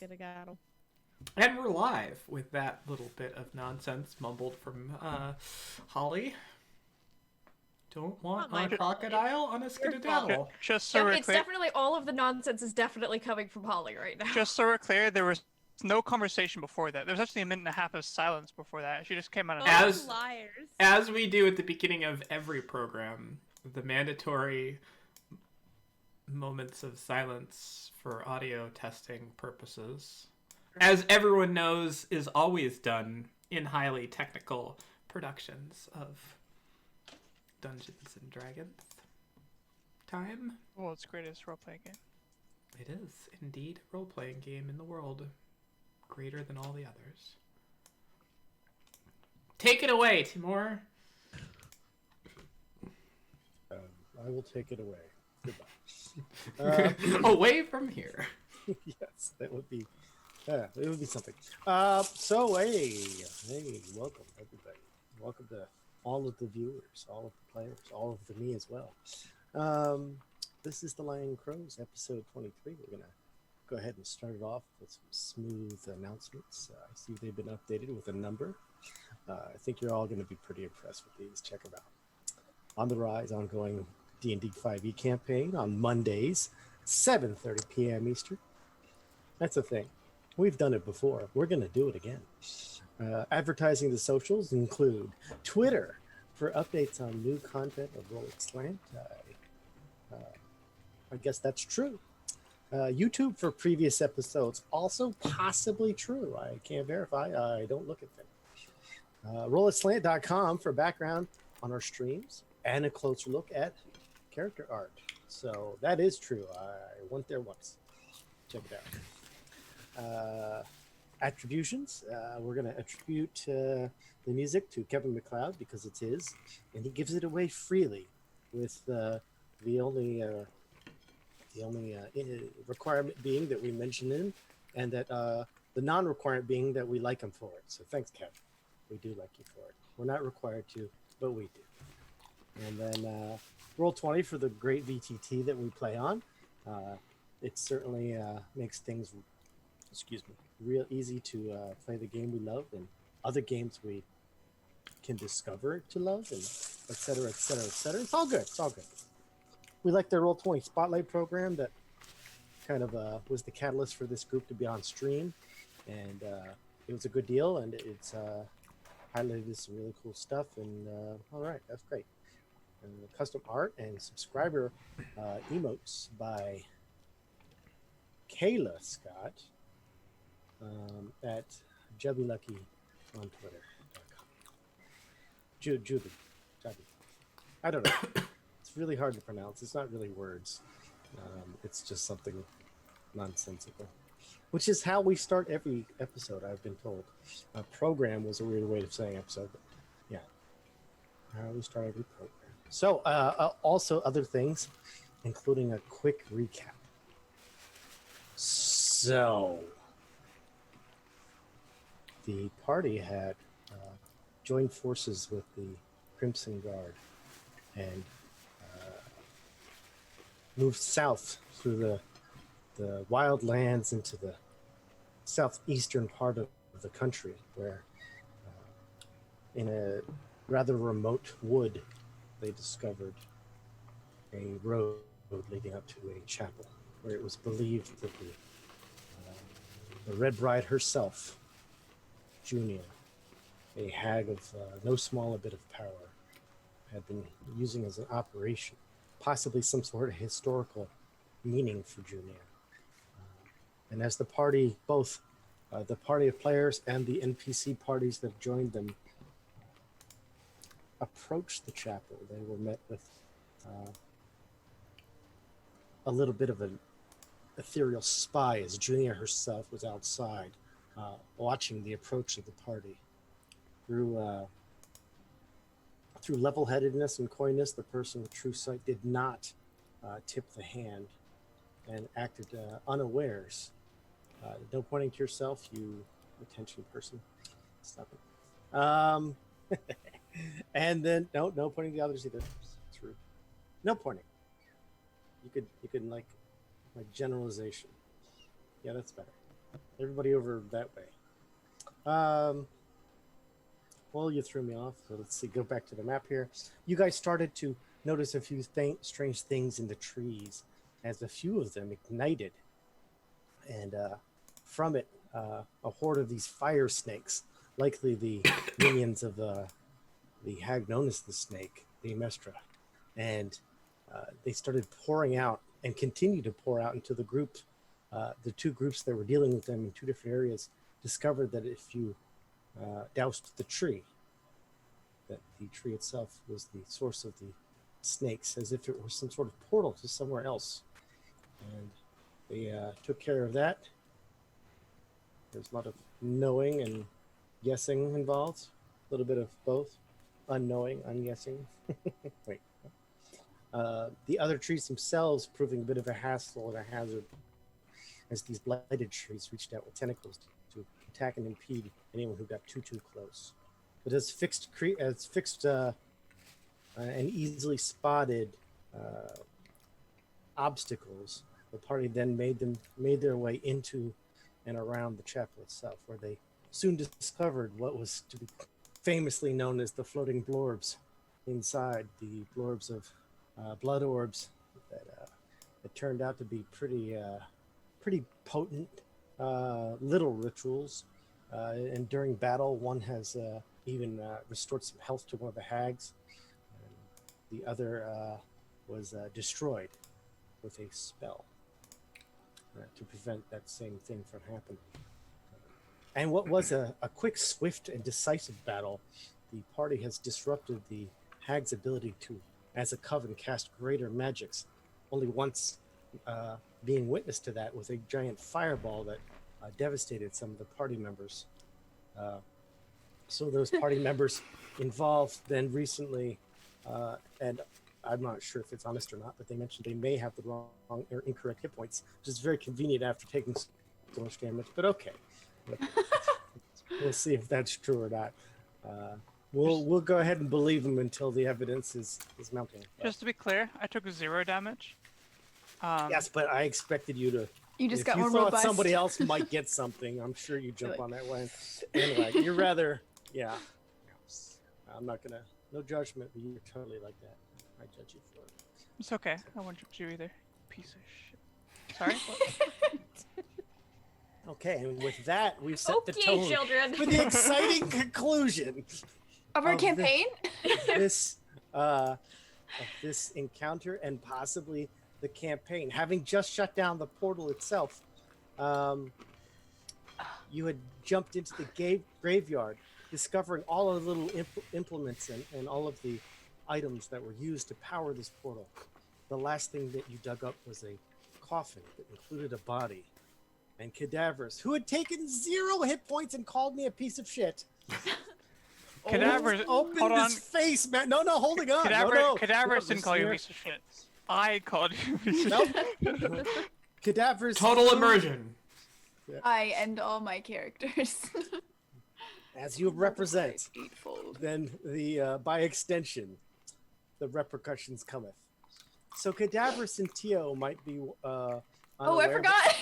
skedaddle. And we're live with that little bit of nonsense mumbled from Holly. Don't want a crocodile on a skedaddle. Just so we're It's clear, definitely all of the nonsense is definitely coming from Holly right now. just so we're clear, there was no conversation before that. There was actually a minute and a half of silence before that. She just came out of As- liars. As we do at the beginning of every program, the mandatory moments of silence for audio testing purposes, as everyone knows, is always done in highly technical productions of Dungeons and Dragons. Time? Well, it's the greatest role-playing game. It is indeed a role-playing game in the world, greater than all the others. Take it away, Timur. I will take it away. Goodbye. Away from here. Yes, that would be. It would be something. Hey, welcome everybody. Welcome to all of the viewers, all of the players, all of the me as well. This is the Lion Crows, episode 23. We're gonna go ahead and start it off with some smooth announcements. I see they've been updated with a number. I think you're all going to be pretty impressed with these. Check them out. On the Rise, ongoing D&D 5e campaign on Mondays, 7:30 p.m. Eastern. That's a thing. We've done it before. We're going to do it again. Advertising the socials include Twitter for updates on new content of ROLL20 SPOTLIGHT. I guess that's true. YouTube for previous episodes, also possibly true. I can't verify. I don't look at them. ROLL20SPOTLIGHT.com for background on our streams and a closer look at character art. So that is true. I went there once. Check it out. Attributions. We're going to attribute the music to Kevin MacLeod because it's his, and he gives it away freely with the only requirement being that we mention him, and that the non-requirement being that we like him for it. So thanks, Kevin. We do like you for it. We're not required to, but we do. And then Roll20 for the great VTT that we play on. It certainly makes things, real easy to play the game we love and other games we can discover to love, and et cetera, et cetera, et cetera. It's all good. It's all good. We like their Roll20 Spotlight program that kind of was the catalyst for this group to be on stream, and it was a good deal, and it's highlighted some really cool stuff, and all right, that's great. Custom art and subscriber emotes by Kayla Scott at Jubby Lucky on Twitter.com. Jubby. I don't know. It's really hard to pronounce. It's not really words. It's just something nonsensical, which is how we start every episode, I've been told. Program was a weird way of saying episode, but yeah, how we start every program. So also other things, including a quick recap. So the party had joined forces with the Crimson Guard and moved south through the wild lands into the southeastern part of the country, where in a rather remote wood they discovered a road leading up to a chapel where it was believed that the Red Bride herself, Junia, a hag of no small a bit of power, had been using as an operation, possibly some sort of historical meaning for Junia. And as the party, both the party of players and the NPC parties that joined them approached the chapel, they were met with a little bit of an ethereal spy as Junia herself was outside watching the approach of the party. Through level-headedness and coyness, the person with true sight did not tip the hand and acted unawares. No pointing to yourself, you attention person. Stop it. And then no pointing to the others either. It's rude. No pointing. You could like generalization. Yeah, that's better. Everybody over that way. Well, you threw me off. So let's see. Go back to the map here. You guys started to notice a few strange things in the trees, as a few of them ignited, and from it, a horde of these fire snakes, likely the minions of the hag known as the snake, the Mestra, and they started pouring out and continue to pour out until the group, the two groups that were dealing with them in two different areas, discovered that if you doused the tree, that the tree itself was the source of the snakes, as if it was some sort of portal to somewhere else. And they took care of that. There's a lot of knowing and guessing involved, a little bit of both, unknowing, unguessing. Wait. The other trees themselves proving a bit of a hassle and a hazard, as these blighted trees reached out with tentacles to attack and impede anyone who got too close. But as fixed and easily spotted obstacles, the party then made their way into and around the chapel itself, where they soon discovered what was to be famously known as the floating blorbs inside, the blorbs of blood orbs that turned out to be pretty potent little rituals. And during battle, one has even restored some health to one of the hags. And the other was destroyed with a spell to prevent that same thing from happening. And what was a quick, swift, and decisive battle, the party has disrupted the hag's ability to, as a coven, cast greater magics, only once being witness to that with a giant fireball that devastated some of the party members. So those party members involved then recently, and I'm not sure if it's honest or not, but they mentioned they may have the wrong or incorrect hit points, which is very convenient after taking so much damage, but okay. We'll see if that's true or not. We'll go ahead and believe them until the evidence is mounting. Just to be clear, I took 0 damage. Yes, but I expected you to. You just got if more you thought robust. somebody else might get something, I'm sure you jump on that way. Anyway, you're rather, yeah. I'm not gonna, no judgment, but you're totally like that. I judge you for it. It's okay. I won't judge you either. Piece of shit. Sorry? Okay, and with that, we've set the Okay, tone children. for the exciting conclusion Of our of campaign? this of this encounter and possibly the campaign. Having just shut down the portal itself, you had jumped into the graveyard, discovering all of the little implements and all of the items that were used to power this portal. The last thing that you dug up was a coffin that included a body and cadavers who had taken 0 hit points and called me a piece of shit. Cadavers, Opened hold on. his face, man. No, holding on. Cadavers didn't call you a piece of shit. I called you a piece of shit. Nope. Cadavers. Total immersion. I end all my characters. As you represent, Eightfold. then the by extension, the repercussions cometh. So Cadavers and Tio might be Oh, I unaware, forgot.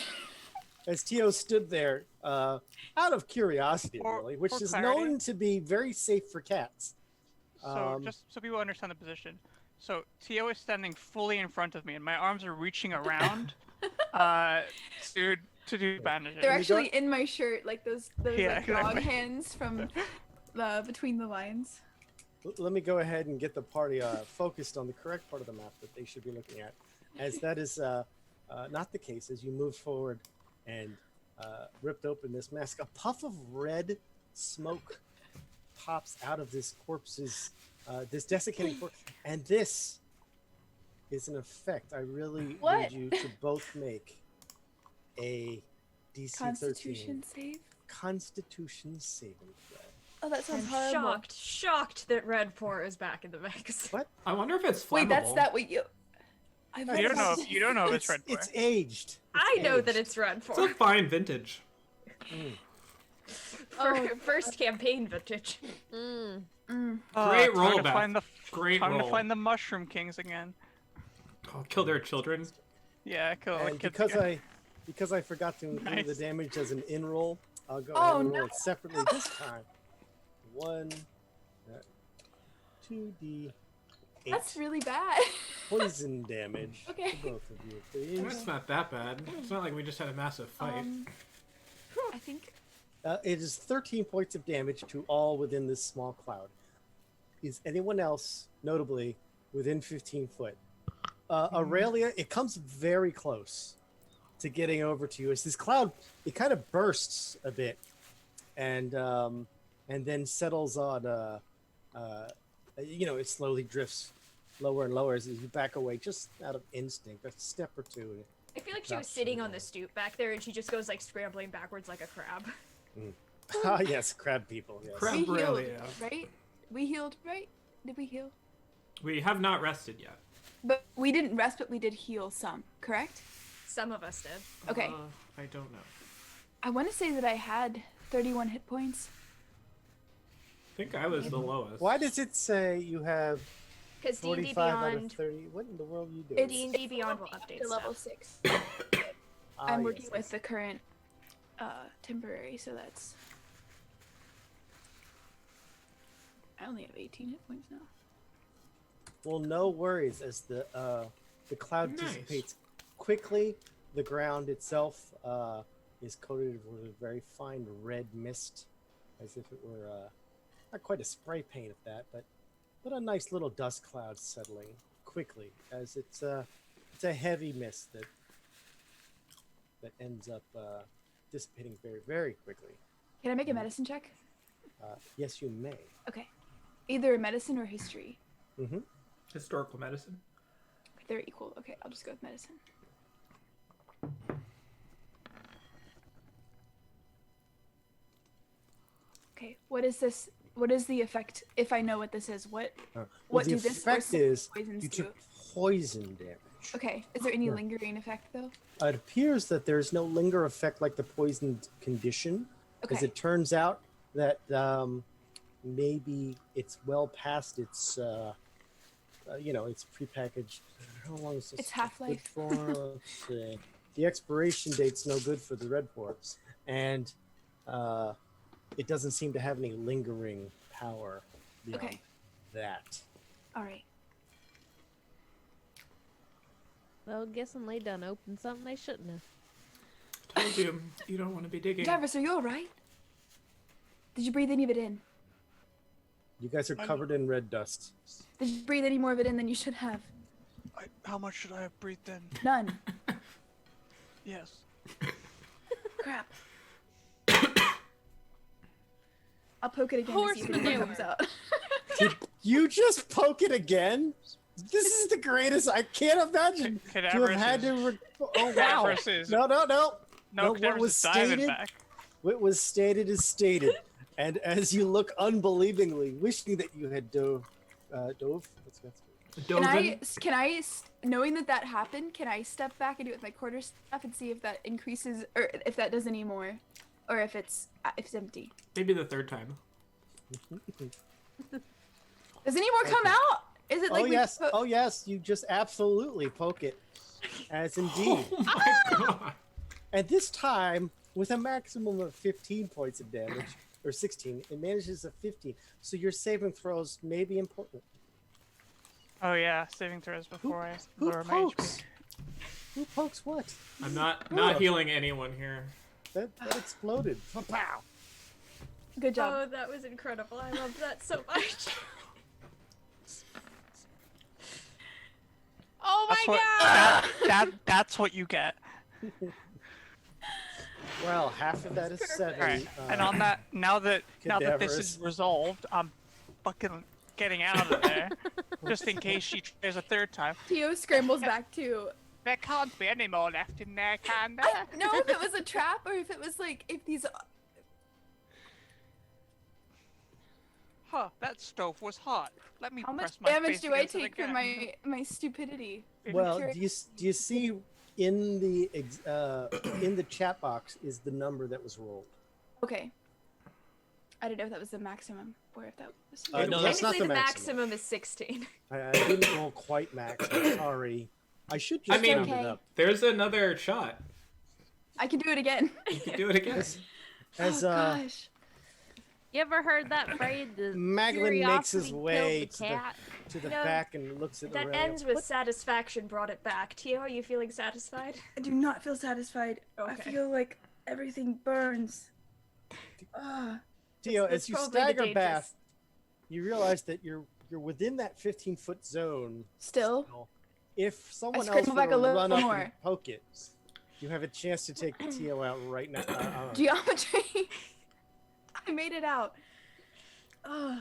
as Tio stood there, out of curiosity, really, which for is clarity. known to be very safe for cats. So, just so people understand the position. So, Tio is standing fully in front of me, and my arms are reaching around to do bandages. They're actually in my shirt, like those Yeah, like dog exactly. hands from between the lines. Let me go ahead and get the party focused on the correct part of the map that they should be looking at, as that is not the case as you move forward and ripped open this mask. A puff of red smoke pops out of this corpse's, this desiccating corpse, and this is an effect. I really What? need you to both make a DC 13 Constitution save. Constitution saving throw. Oh, that sounds I'm horrible. shocked that Red 4 is back in the mix. What? I wonder if it's flammable. Wait, that's that what you? I You don't know. You don't know if it's red. It's aged. I know aged. that it's Red 4. It's a fine vintage. For first campaign vintage. Mm. Great roll, time to Beth. find the Great time roll. to find the Mushroom Kings again. Oh, kill their children. Yeah, kill the And kids because again. because I forgot to include the Nice. damage as an in roll, I'll go Oh, ahead and roll no. it separately this time. 2d8 That's really bad. poison damage Okay. to both of you, please. That's not that bad. It's not like we just had a massive fight. I think. It is 13 points of damage to all within this small cloud. Is anyone else, notably, within 15 foot? Aurelia, it comes very close to getting over to you. As this cloud, it kind of bursts a bit, and then settles on. It slowly drifts lower and lower as you back away, just out of instinct, a step or two. I feel like she was sitting on the stoop back there, and she just goes like scrambling backwards like a crab. Ah, yes, crab people. Yes. Crab- We healed, Aurelia. right? We healed, right? Did we heal? We have not rested yet. But we didn't rest, but we did heal some, correct? Some of us did. Okay. I don't know. I want to say that I had 31 hit points. I think I was the lowest. Why does it say you have Because D&D 45 out of Beyond, 30? What in the world are you doing? D&D Beyond will update To level stuff. 6. Ah, I'm working yes, with yes. the current temporary, so that's... I only have 18 hit points now. Well, no worries. As the cloud Nice. dissipates quickly, the ground itself is coated with a very fine red mist, as if it were not quite a spray paint of that, but a nice little dust cloud settling quickly, as it's a heavy mist that ends up dissipating very, very quickly. Can I make a medicine check? Yes, you may. Okay. Either medicine or history. Mm-hmm. Historical medicine. They're equal. Okay, I'll just go with medicine. Okay, what is this? What is the effect? If I know what this is, what Well, the do this or effect some is poisons you do? took poison damage. Okay, is there any lingering effect though? It appears that there's no linger effect like the poisoned condition, because Okay. it turns out that maybe it's well past its, it's prepackaged. How long is this It's stuff good half-life. for? Let's see. The expiration date's no good for the red forts, and it doesn't seem to have any lingering power beyond Okay. that. All right. Well, guessing they done opened something they shouldn't have. Told you, you don't want to be digging. Jarvis, are you all right? Did you breathe any of it in? You guys are covered in red dust. Did you breathe any more of it in than you should have? How much should I have breathed in? None. Yes. Crap. I'll poke it again to see if Horse it manure. comes out. Did you just poke it again? This is the greatest. I can't imagine to have Cadaverous had to. is- Oh wow! Cadaverous is- No. No, what Cadaverous was is diving stated? back. What was stated is stated. And as you look unbelievingly, wishing that you had dove. What's that? Can I, knowing that happened, can I step back and do it with my quarter staff and see if that increases, or if that does any more, or if it's empty? Maybe the third time. Does any more come out? Is it like Oh we yes! po- Oh yes! You just absolutely poke it, as indeed. Oh my god. And this time, with a maximum of 15 points of damage, or 16, it manages a 15. So your saving throws may be important. Oh yeah, saving throws before I Who lower my HP. pokes? Who pokes what? I'm not healing anyone here. That exploded. Pow! Good job. Oh, that was incredible. I loved that so much. Oh my That's what, god! that's what you get. Well, half of that is 70. Alright, and on that, now that this Cadaverous. is resolved, I'm fucking getting out of there. Just in case she tries a third time. Tio scrambles back to. There can't be any more left in there, can there? I don't know if it was a trap or if it was like if these. Huh, that stove was hot. Let me How much press my damage face do I against it take for again. my stupidity? Well, Curious. do you see in the chat box is the number that was rolled? Okay. I don't know if that was the maximum or if that was. No, that's not Technically, the the maximum. maximum is 16. I didn't roll quite max. I'm sorry. I should just I mean, round it okay. up. There's another shot. I can do it again. You can do it again. As Oh gosh. You ever heard that phrase? The Maglin makes his curiosity way killed the cat. to the No, back and looks at That Aurelia. ends with satisfaction brought it back. Tio, are you feeling satisfied? I do not feel satisfied. I Okay. feel like everything burns. Tio, That's as you probably the stagger dangerous- back, you realize that you're within that 15-foot zone. Still? If someone else scramble were back to a little run up more. and poke it, you have a chance to take Tio out right now. Geometry. I made it out. Ugh.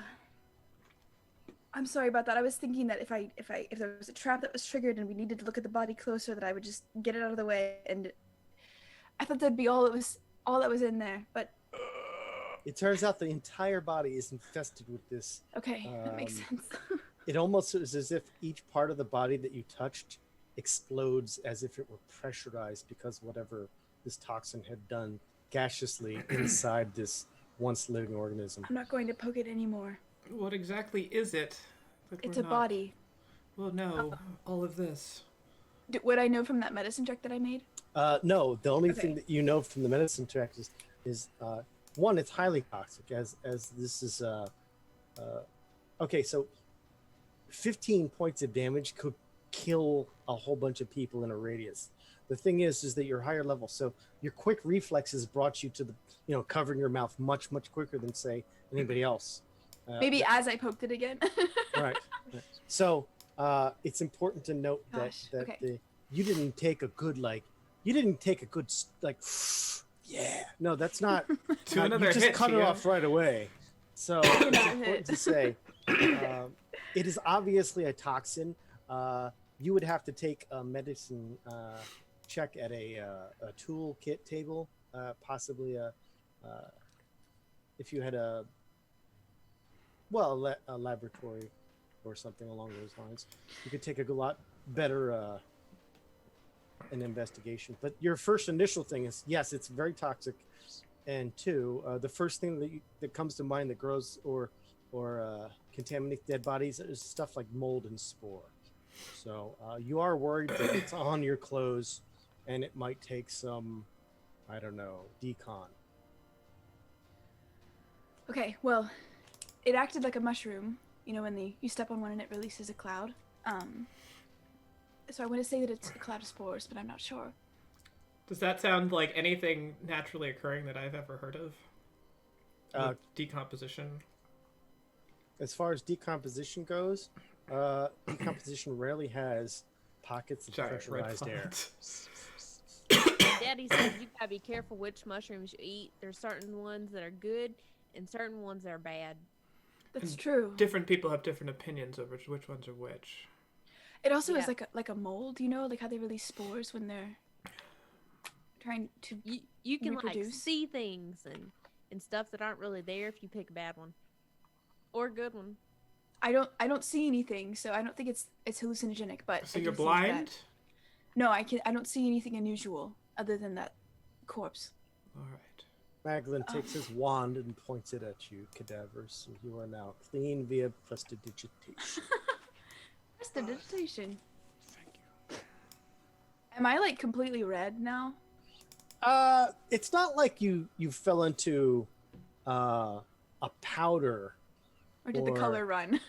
I'm sorry about that. I was thinking that if there was a trap that was triggered and we needed to look at the body closer, that I would just get it out of the way, and I thought that'd be all that was in there. But It turns out the entire body is infested with this. okay, that makes sense. It almost is as if each part of the body that you touched explodes as if it were pressurized because whatever this toxin had done gaseously inside this once living organism. I'm not going to poke it anymore. What exactly is it? that It's we're a not- body. Well, no, all of this. Would I know from that medicine check that I made? No, the only Okay. thing that you know from the medicine check is one, it's highly toxic as this is okay, so 15 points of damage could kill a whole bunch of people in a radius. The thing is that you're higher level, so your quick reflexes brought you to the covering your mouth much quicker than say anybody else. Maybe as I poked it again. Right. So it's important to note Gosh, that okay. you didn't take a good yeah. No, that's not. To another you just hit, cut it Tio. off right away. So it's important to say it is obviously a toxin. You would have to take a medicine check at a toolkit table, possibly if you had a laboratory or something along those lines. You could take a lot better an investigation. But your first initial thing is, yes, it's very toxic, and two, the first thing that comes to mind that grows or contaminates dead bodies is stuff like mold and spore. So you are worried that it's on your clothes, and it might take some, I don't know, decon. Okay, well, it acted like a mushroom. You know, when you step on one and it releases a cloud. So I want to say that it's a cloud of spores, but I'm not sure. Does that sound like anything naturally occurring that I've ever heard of? Decomposition. As far as decomposition goes, decomposition rarely has pockets of Giant red pressurized air. clouds. Daddy says you gotta be careful which mushrooms you eat. There's certain ones that are good and certain ones that are bad. That's true. Different people have different opinions of which ones are which. It also is Yeah. like a mold, you know, like how they release spores when they're trying to. You can like Reproduce? see things and stuff that aren't really there if you pick a bad one or a good one. I don't see anything, so I don't think it's hallucinogenic. But So I you're do think blind? that- No, I don't see anything unusual other than that corpse. All right. Maglin takes his wand and points it at you, cadavers. And you are now clean via prestidigitation. Prestidigitation. Am I like completely red now? It's not like you fell into a powder. Or did the Or- color run?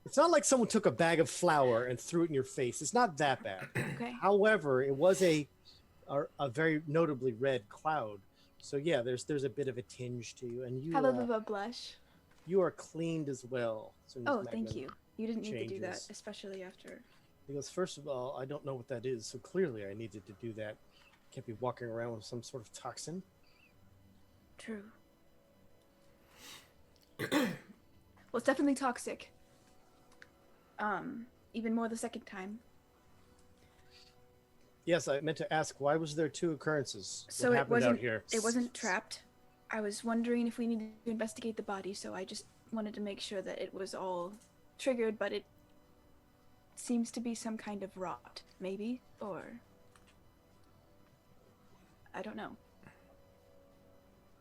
It's not like someone took a bag of flour and threw it in your face. It's not that bad. Okay. However, it was a very notably red cloud. So yeah, there's a bit of a tinge to you, and you How about a blush? you are cleaned as well. as soon as Oh, thank Maglin- you. You didn't need to do that, changes. especially after. He goes, first of all, I don't know what that is, so clearly I needed to do that. Can't be walking around with some sort of toxin. True. Well, it's definitely toxic. Even more the second time. Yes, I meant to ask, why was there two occurrences? So what it happened wasn't. out here? It wasn't trapped. I was wondering if we needed to investigate the body, so I just wanted to make sure that it was all triggered, but it seems to be some kind of rot, maybe, or I don't know.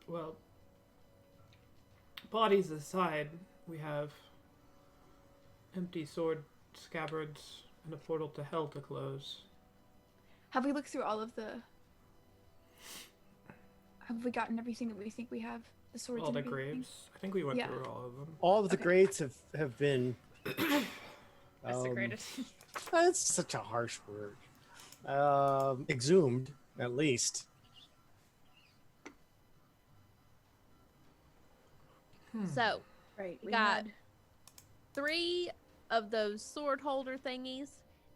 Well, bodies aside, we have empty sword scabbards and a portal to hell to close. Have we looked through all of the Have we gotten everything that we think we have? The swords All and the everything? graves. I think we went Yeah. through all of them. All of the Okay. grades have been. That's the greatest. That's such a harsh word. Exhumed, at least. So, Right. we got 3 of those sword holder thingies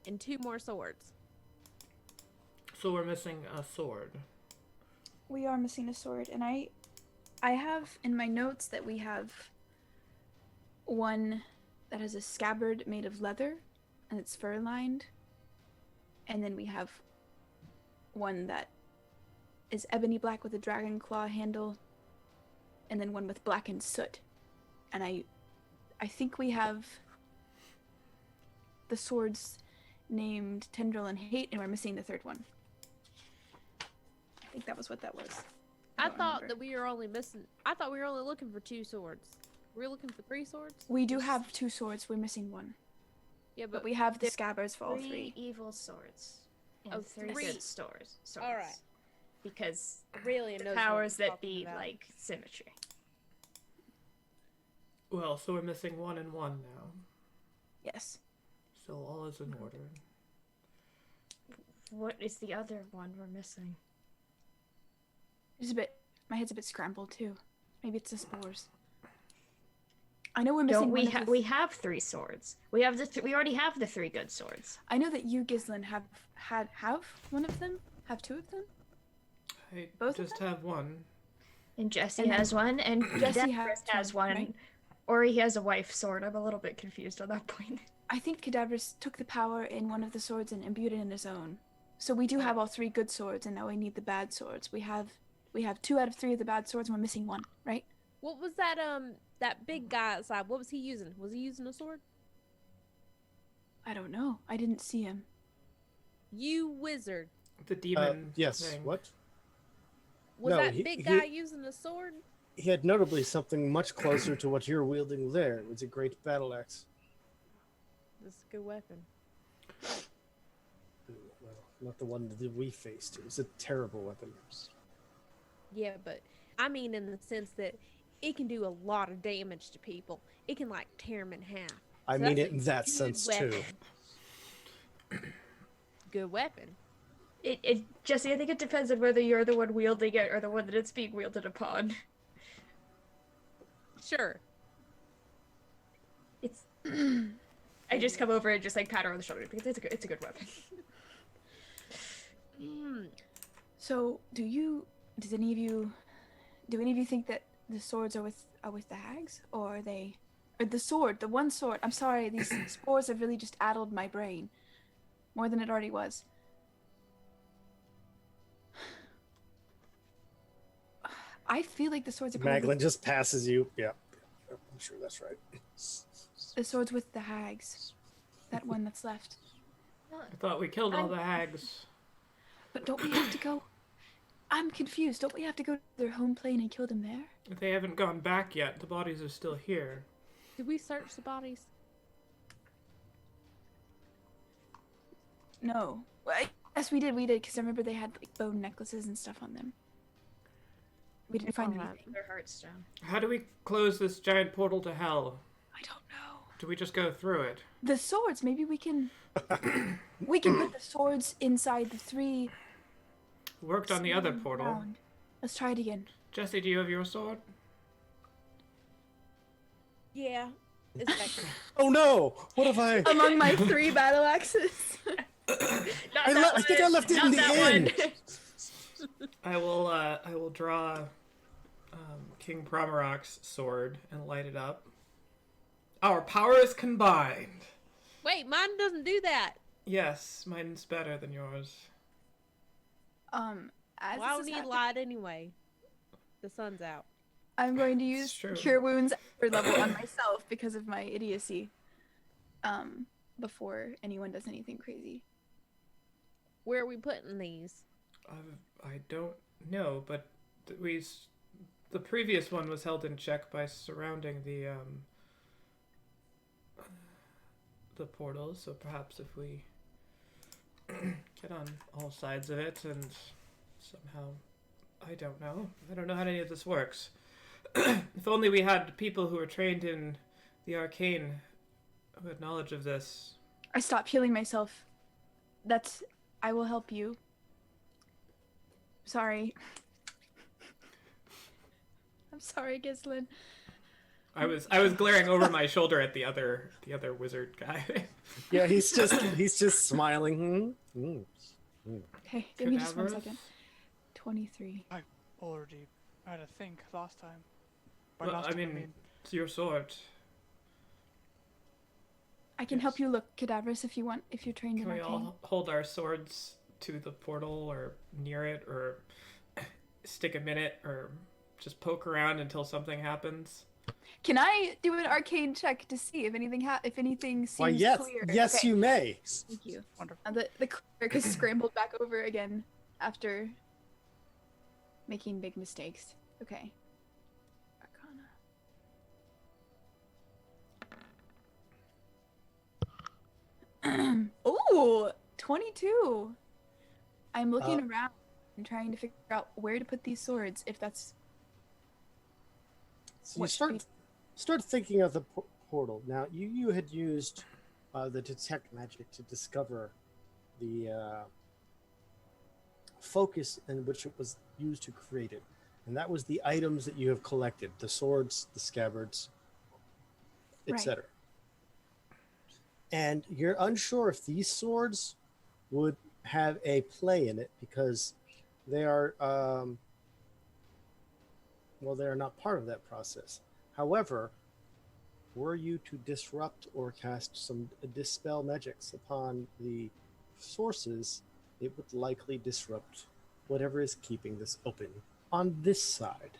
and 2 more swords. So we're missing a sword. We are missing a sword, and I have in my notes that we have one that has a scabbard made of leather, and it's fur lined, and then we have one that is ebony black with a dragon claw handle, and then one with blackened soot. And I think we have the swords named Tendril and Hate, and we're missing the third one. I think that was what that was. I don't thought remember. that we were only missing. I thought we were only looking for 2 swords. We were looking for 3 swords. We do have 2 swords. We're missing one, Yeah, but we have the scabbards for all 3. evil swords. And Oh, 3 three. good swords. All right. Because Aurelian the knows what powers he's that talking be about. like symmetry. Well, so we're missing 1 and 1 now. Yes. So all is in order. What is the other one we're missing? It's a bit. My head's a bit scrambled too. Maybe it's the spores. I know we're missing. Don't we one of the we have 3 swords. We have we already have the 3 good swords. I know that you, Gislin, have one of them. Have 2 of them. I Both of just have one. And Jesse And then has one, and Jesse Cadavras has one. right? Or he has a wife sword. I'm a little bit confused on that point. I think Cadavras took the power in one of the swords and imbued it in his own. So we do have all 3 good swords, and now we need the bad swords. We have 2 out of 3 of the bad swords, and we're missing 1, right? What was that big guy outside? What was he using? Was he using a sword? I don't know. I didn't see him. You wizard. The demon Yes. thing. What? Was No, that he- big he- guy using a sword? He had notably something much closer to what you're wielding there. It was a great battle axe. That's a good weapon. Well, not the one that we faced. It was a terrible weapon. Yeah, but I mean in the sense that it can do a lot of damage to people. It can like tear them in half. I So mean that's it in a that good sense too. weapon. Good weapon. Jesse, I think it depends on whether you're the one wielding it or the one that it's being wielded upon. Sure. It's. I just come over and just like pat her on the shoulder because it's a good weapon. So, do any of you think that the swords are with the hags, or are they, or the one sword? I'm sorry, these spores have really just addled my brain more than it already was. I feel like the swords are probably Maglin just passes you. Yeah, I'm sure that's right. the swords with the hags. That one that's left. I thought we killed all the hags. But don't we have to go? I'm confused. Don't we have to go to their home plane and kill them there? They haven't gone back yet. The bodies are still here. Did we search the bodies? No. Well, yes, we did, because I remember they had like bone necklaces and stuff on them. We didn't find Alright. anything. Their heartstone. How do we close this giant portal to hell? I don't know. Do we just go through it? The swords, maybe we can we can put the swords inside the 3 Worked on the other spinning portal. around. Let's try it again. Jesse, do you have your sword? Yeah. It's back there. Oh no! What have I? Among my 3 battle axes. I think I left it in the end. I will draw King Promeroc's sword and light it up. Our powers combined. Wait, mine doesn't do that. Yes, mine's better than yours. As Why this would is need happening, light anyway? The sun's out. I'm going to use true. Cure Wounds for level on myself because of my idiocy. Before anyone does anything crazy. Where are we putting these? I don't know, but the previous one was held in check by surrounding the portal. So perhaps if we get on all sides of it and somehow I don't know. I don't know how any of this works. If only we had people who were trained in the arcane who had knowledge of this. I stopped healing myself. I will help you. Sorry. I'm sorry, Gislin. I was glaring over my shoulder at the other wizard guy. Yeah, he's just smiling. Okay, give me just 1 Cadaverous? second. 23. I already had a think last time. By Well, last I time, mean, it's your sword. I can help you look cadaverous if you want, if you're trained Can in we arcane. all hold our swords to the portal or near it, or stick a minute, or just poke around until something happens? Can I do an arcane check to see if anything seems Why, yes, clear? yes, Okay, you may. Thank you. Wonderful. The cleric has scrambled back over again after making big mistakes. Okay. Arcana. Ooh, 22. I'm looking around and trying to figure out where to put these swords, if that's So you what should start thinking of the portal. Now, you had used the detect magic to discover the focus in which it was used to create it, and that was the items that you have collected: the swords, the scabbards, Right. etc. And you're unsure if these swords would have a play in it because they are they are not part of that process. However, were you to disrupt or cast some dispel magics upon the sources, it would likely disrupt whatever is keeping this open on this side.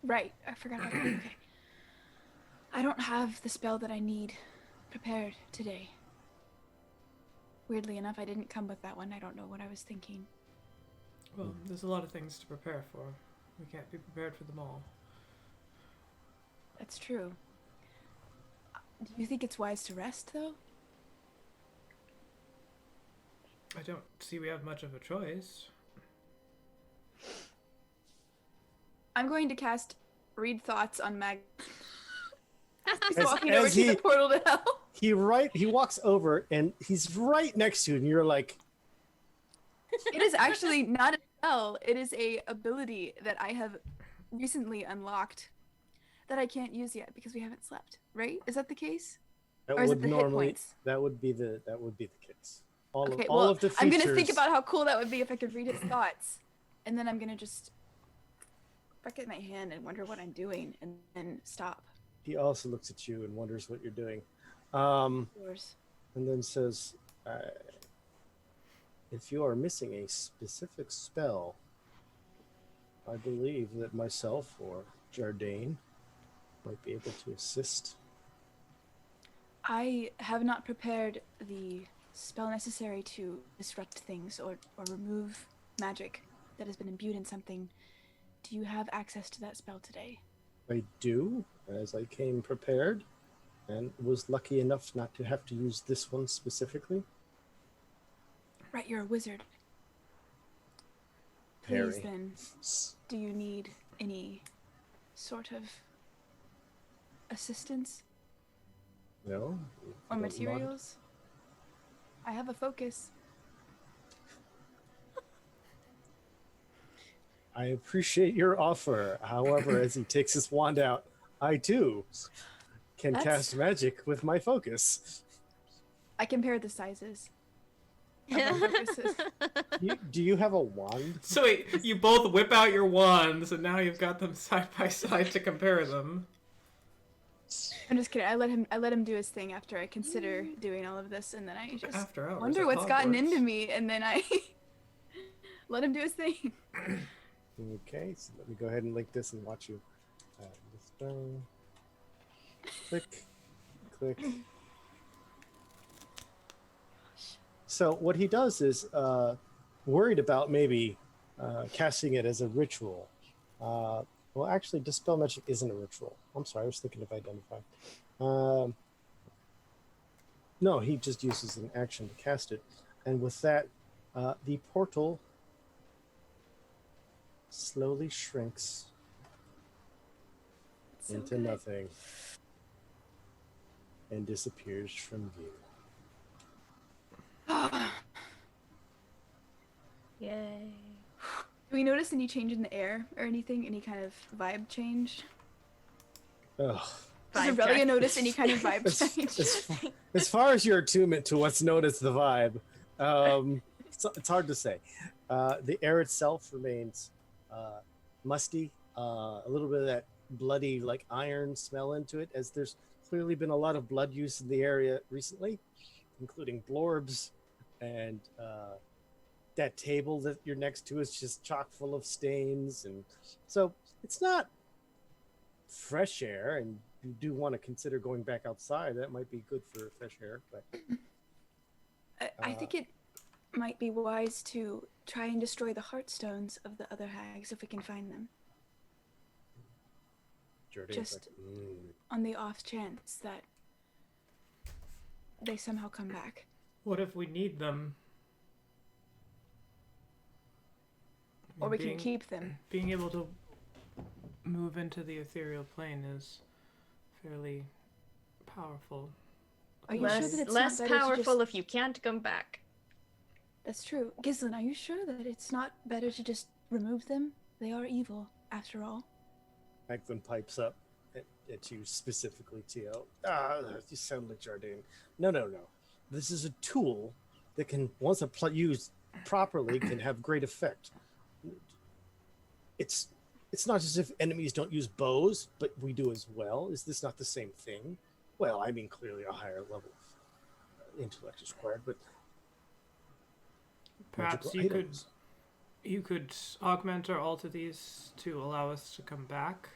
Right, I forgot about that. Okay. I don't have the spell that I need prepared today. Weirdly enough, I didn't come with that one. I don't know what I was thinking. Well, there's a lot of things to prepare for. We can't be prepared for them all. That's true. Do you think it's wise to rest, though? I don't see we have much of a choice. I'm going to cast Read Thoughts on Mag. He's As- walking over as to he- the portal to hell. He walks over and he's right next to you, and you're like, It is actually not a spell. It is a ability that I have recently unlocked that I can't use yet because we haven't slept. Right? Is that the case? that Or is it would the hit normally points? that would be the case. All Okay, all well, of the features. I'm gonna think about how cool that would be if I could read his thoughts, and then I'm gonna just back at my hand and wonder what I'm doing, and then stop. He also looks at you and wonders what you're doing, Yours. and then says, "If you are missing a specific spell, I believe that myself or Jardine might be able to assist." I have not prepared the spell necessary to disrupt things or remove magic that has been imbued in something. Do you have access to that spell today? I do, as I came prepared, and was lucky enough not to have to use this one specifically. Right, you're a wizard. Very. Please then, do you need any sort of assistance No. if or you don't mind. materials? I have a focus. I appreciate your offer. However, as he takes his wand out, I too can That's- cast magic with my focus. I compare the sizes of my focuses. Do you have a wand? So wait, you both whip out your wands, and now you've got them side by side to compare them. I'm just kidding. I let him do his thing after I consider doing all of this, and then I just After hours wonder at what's gotten Hogwarts. into me, and then I let him do his thing. Okay, so let me go ahead and link this and watch you. Dispel. Click, click. So what he does is worried about maybe casting it as a ritual. Well, actually, dispel magic isn't a ritual. I'm sorry, I was thinking of identify. No, he just uses an action to cast it, and with that, the portal slowly shrinks It's so into good. nothing and disappears from view. Yay. Do we notice any change in the air or anything? Any kind of vibe change? Oh, Does Vibe Aurelia check. notice any kind of vibe as, change? as far as your attunement to what's known as the vibe, it's hard to say. The air itself remains musty, a little bit of that bloody, like iron smell into it, as there's clearly been a lot of blood use in the area recently, including blorbs, and that table that you're next to is just chock full of stains, and so it's not fresh air, and you do want to consider going back outside. That might be good for fresh air, but I think it might be wise to try and destroy the heartstones of the other hags if we can find them, Jordan's just like, on the off chance that they somehow come back. What if we need them? Or we can Being- keep them. Being able to move into the ethereal plane is fairly powerful. Are you sure Less, that it's less not better to powerful just... if you can't come back. That's true. Ghislaine, are you sure that it's not better to just remove them? They are evil, after all. Macklin pipes up at you specifically, Tio. You sound like Jardine. No. This is a tool that can, once used properly, can have great effect. It's not as if enemies don't use bows, but we do as well. Is this not the same thing? Well, I mean, clearly a higher level of intellect is required, but Perhaps magical you items. you could augment or alter these to allow us to come back.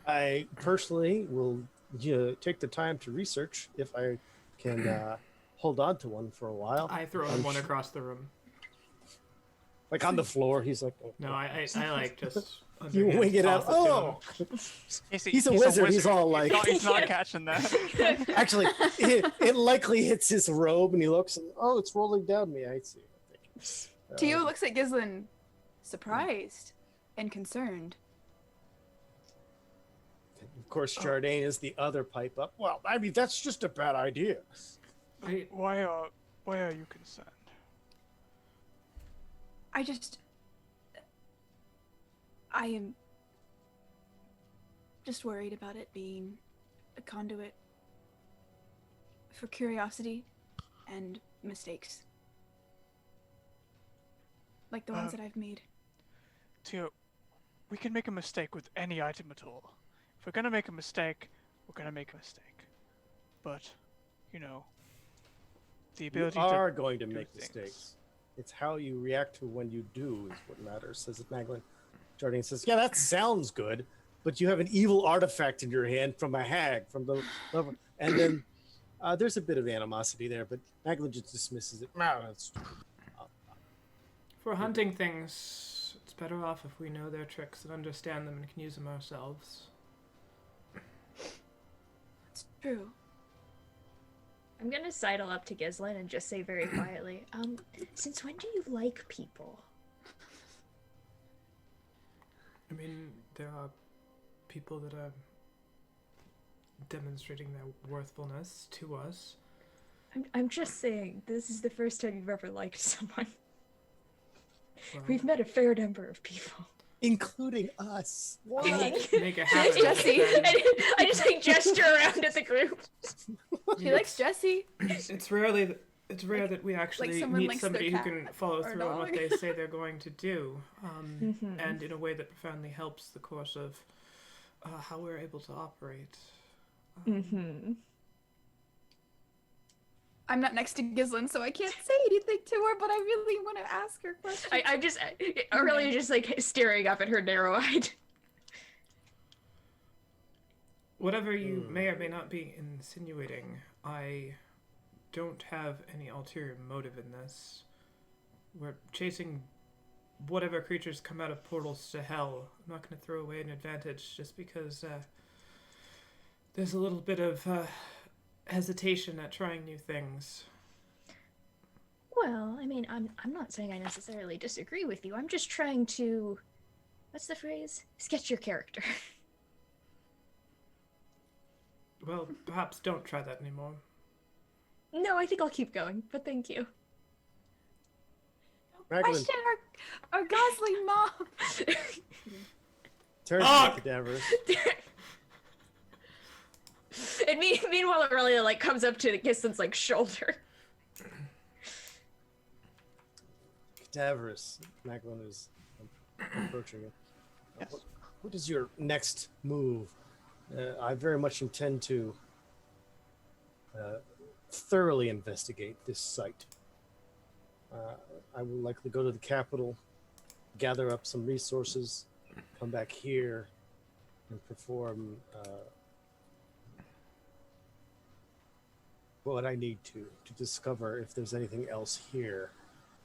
I personally will take the time to research if I can hold on to one for a while. I throw him one across the room. Like on the floor, he's like, oh. No, I like just You underhand wing it out. toss it to Oh, him. he's a wizard. He's all like, He's not catching that. actually, it likely hits his robe, and he looks, and oh, it's rolling down me. I see. Tio looks at Ghislaine, surprised and concerned. Of course, Jardine is the other pipe up. Well, I mean, that's just a bad idea. Why are you concerned? I am just worried about it being a conduit for curiosity and mistakes. Like the ones that I've made. Tio, we can make a mistake with any item at all. If we're gonna make a mistake, we're gonna make a mistake. But, you know, the You ability are to going to do make things. mistakes. It's how you react to when you do is what matters, says Maglin. Jardine says, yeah, that sounds good, but you have an evil artifact in your hand from a hag, from the level. And then there's a bit of animosity there, but Maglin just dismisses it. No, that's stupid. For hunting things, it's better off if we know their tricks and understand them and can use them ourselves. It's true. I'm gonna sidle up to Ghislaine and just say very quietly, since when do you like people? I mean, there are people that are demonstrating their worthfulness to us. I'm just saying, this is the first time you've ever liked someone. Well, We've met a fair number of people. Including us. What? make a habit. of Jesse. then- I just like gesture around at the group. She likes Jesse. It's rare that we actually someone meet likes somebody their who can cat follow or through on what dog. they say they're going to do, and in a way that profoundly helps the course of how we're able to operate. I'm not next to Ghislaine, so I can't say anything to her, but I really want to ask her questions. I'm just Aurelia just like staring up at her narrow-eyed. Whatever you may or may not be insinuating, I don't have any ulterior motive in this. We're chasing whatever creatures come out of portals to hell. I'm not going to throw away an advantage just because there's a little bit of hesitation at trying new things. Well, I mean, I'm not saying I necessarily disagree with you. I'm just trying to what's the phrase? Sketch your character. Well, perhaps don't try that anymore. No, I think I'll keep going, but thank you. Raglan Question our Gosling mom. turns Ah! to the cadaverous. And meanwhile, Aurelia like comes up to Gislin's like shoulder. Cadaverous. Raglan is approaching you. Yes. What is your next move? I very much intend to thoroughly investigate this site. I will likely go to the capital, gather up some resources, come back here, and perform what I need to discover if there's anything else here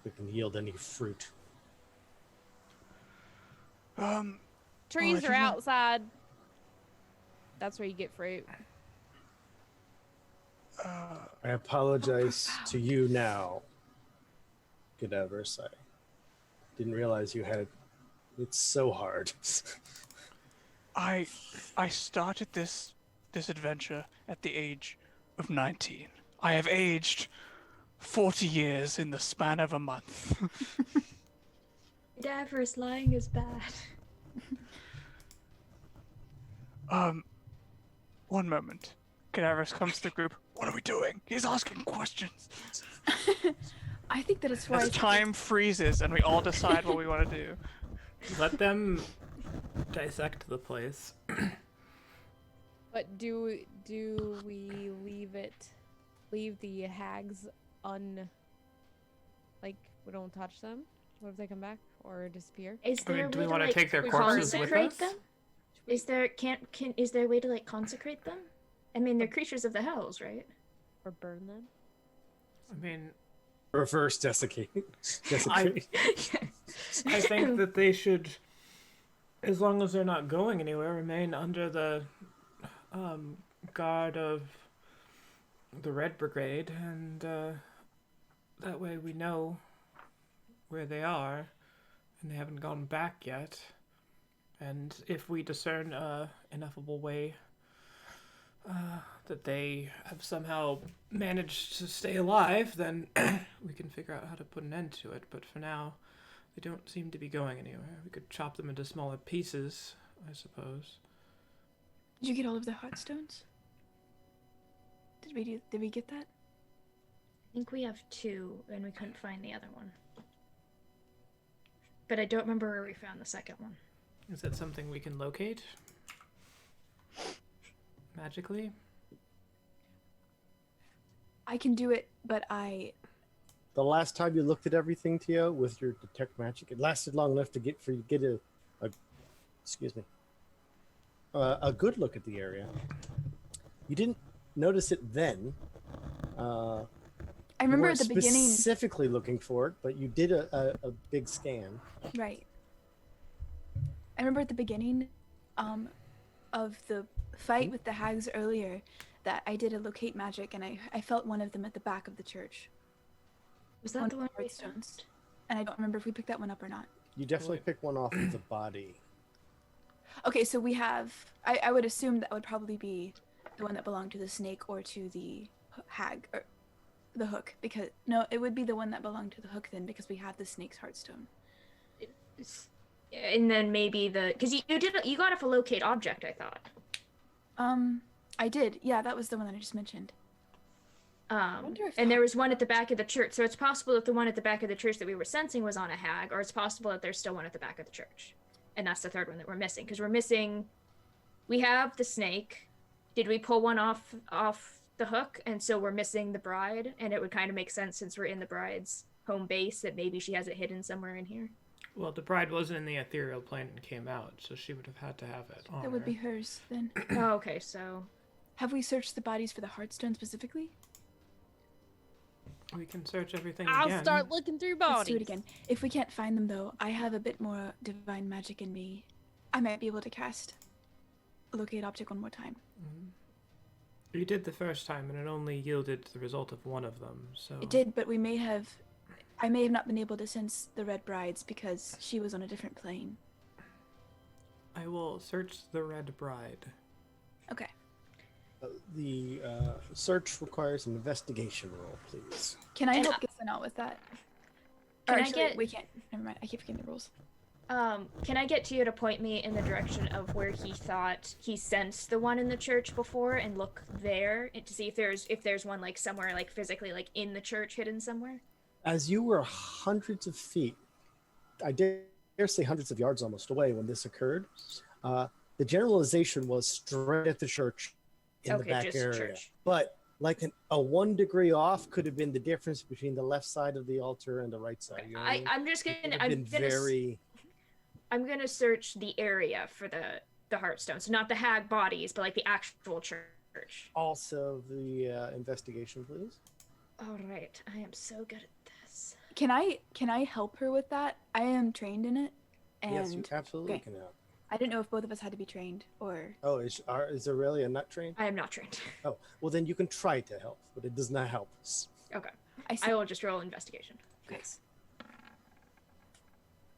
that can yield any fruit. Trees I are don't know. outside. That's where you get fruit. I apologize to you now, Cadaverous. I didn't realize you had it. It's so hard. I started this adventure at the age of 19. I have aged 40 years in the span of a month. Cadaverous lying is bad. One moment. Cadaverous comes to the group. What are we doing? He's asking questions. I think that it's As wise. time freezes and we all decide what we want to do. Let them dissect the place. But do we leave the hags like we don't touch them? What if they come back or disappear? Is I there mean, a do way we to want to like take their corpses with consecrate us? them? Is there is there a way to like consecrate them? I mean, they're creatures of the hells, right? Or burn them? I mean, Reverse desiccate. Desiccate. I think that they should, as long as they're not going anywhere, remain under the guard of the Red Brigade, and that way we know where they are, and they haven't gone back yet. And if we discern an ineffable way that they have somehow managed to stay alive, then we can figure out how to put an end to it. But for now, they don't seem to be going anywhere. We could chop them into smaller pieces, I suppose. Did you get all of the heartstones? Did we get that? I think we have 2, and we couldn't find the other one. But I don't remember where we found the second one. Is that something we can locate? Magically? I can do it, but I The last time you looked at everything, Tio, with your detect magic, it lasted long enough to get a good look at the area. You didn't notice it then. remember you at weren't the beginning. specifically looking for it, but you did a big scan. Right. I remember at the beginning of the fight with the hags earlier that I did a locate magic and I felt one of them at the back of the church. Was that One the of one the we heartstones. found? And I don't remember if we picked that one up or not. You definitely picked one off of the body. Okay, so we have... I would assume that would probably be the one that belonged to the snake or to the hag, or the hook, because... No, it would be the one that belonged to the hook then, because we have the snake's heartstone. And then maybe because you got it for locate object, I thought. I did. Yeah, that was the one that I just mentioned. wonder if And there was one at the back of the church, so it's possible that the one at the back of the church that we were sensing was on a hag, or it's possible that there's still one at the back of the church. And that's the third one that we're missing, because we have the snake. Did we pull one off the hook? And so we're missing the bride, and it would kind of make sense since we're in the bride's home base that maybe she has it hidden somewhere in here. Well, the bride wasn't in the ethereal plane and came out, so she would have had to have it on That would her. be hers then. Oh, okay, so Have we searched the bodies for the heartstone specifically? We can search everything I'll again. start looking through bodies. Let's do it again. If we can't find them though, I have a bit more divine magic in me. I might be able to cast locate object one more time. You did the first time, and it only yielded the result of one of them, so... It did, but I may have not been able to sense the red brides because she was on a different plane. I will search the Red Bride. Okay. The search requires an investigation roll, please. Can I And help Gizlin out with that? Can Or I actually, get- we can't. Never mind. I keep forgetting the rules. Can I get Tio to point me in the direction of where he thought he sensed the one in the church before, and look there to see if there's one like somewhere like physically like in the church hidden somewhere? As you were hundreds of feet, I dare say hundreds of yards almost away when this occurred, the generalization was straight at the church in the Okay, back just area. church. But like a 1 degree off could have been the difference between the left side of the altar and the right side. You know what I mean? I'm just It could gonna have been very. I'm gonna search the area for the Heartstone, so not the hag bodies, but like the actual church. Also, the investigation, please. All right, I am so good at this. Can I help her with that? I am trained in it, and Yes, you absolutely okay. can help. I didn't know if both of us had to be trained or. Oh, is Aurelia not trained? I am not trained. Oh, well then you can try to help, but it does not help us. Okay, I see. I will just roll investigation. Yes.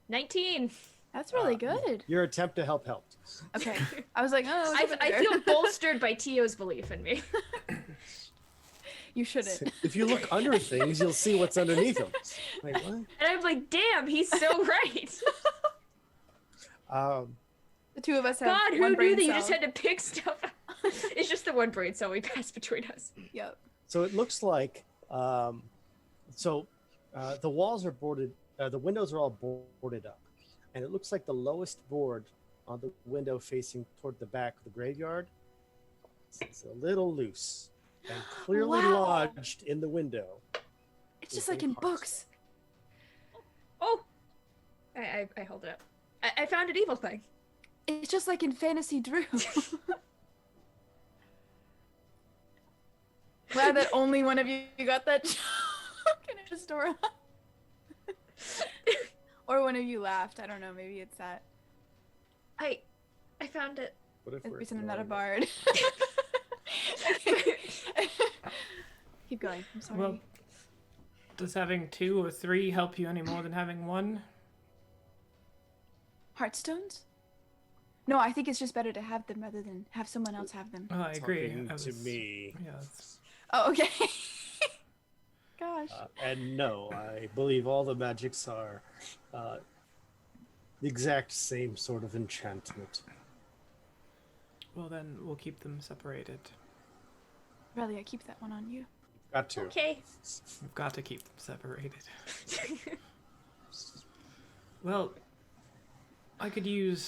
19. That's really good. Your attempt to help helped. Okay. I was like, oh. I feel bolstered by Tio's belief in me. You shouldn't. If you look under things, you'll see what's underneath them. Wait, what? And I'm like, damn, he's so right. The two of us have God, who one knew brain that you cell. just had to pick stuff out? It's just the one brain cell we pass between us. Yep. So it looks like the walls are boarded, the windows are all boarded up, and it looks like the lowest board on the window facing toward the back of the graveyard is a little loose and clearly Wow. lodged in the window. It's just like in books. Oh! I hold it up. I found an evil thing. It's just like in Fantasy Drew. Glad that only one of you got that joke in a store. Or one of you laughed. I don't know. Maybe it's that. I found it. What if Maybe I'm not a bard. Keep going. I'm sorry. Well, does having 2 or 3 help you any more than having 1? Heartstones? No, I think it's just better to have them rather than have someone else have them. Oh, I agree. Talking I to was- me. Yeah, that's- Oh, okay. Gosh. And no, I believe all the magics are the exact same sort of enchantment. well then we'll keep them separated. Really, I keep that one on you. Got to. Okay. We've got to keep them separated. Well, I could use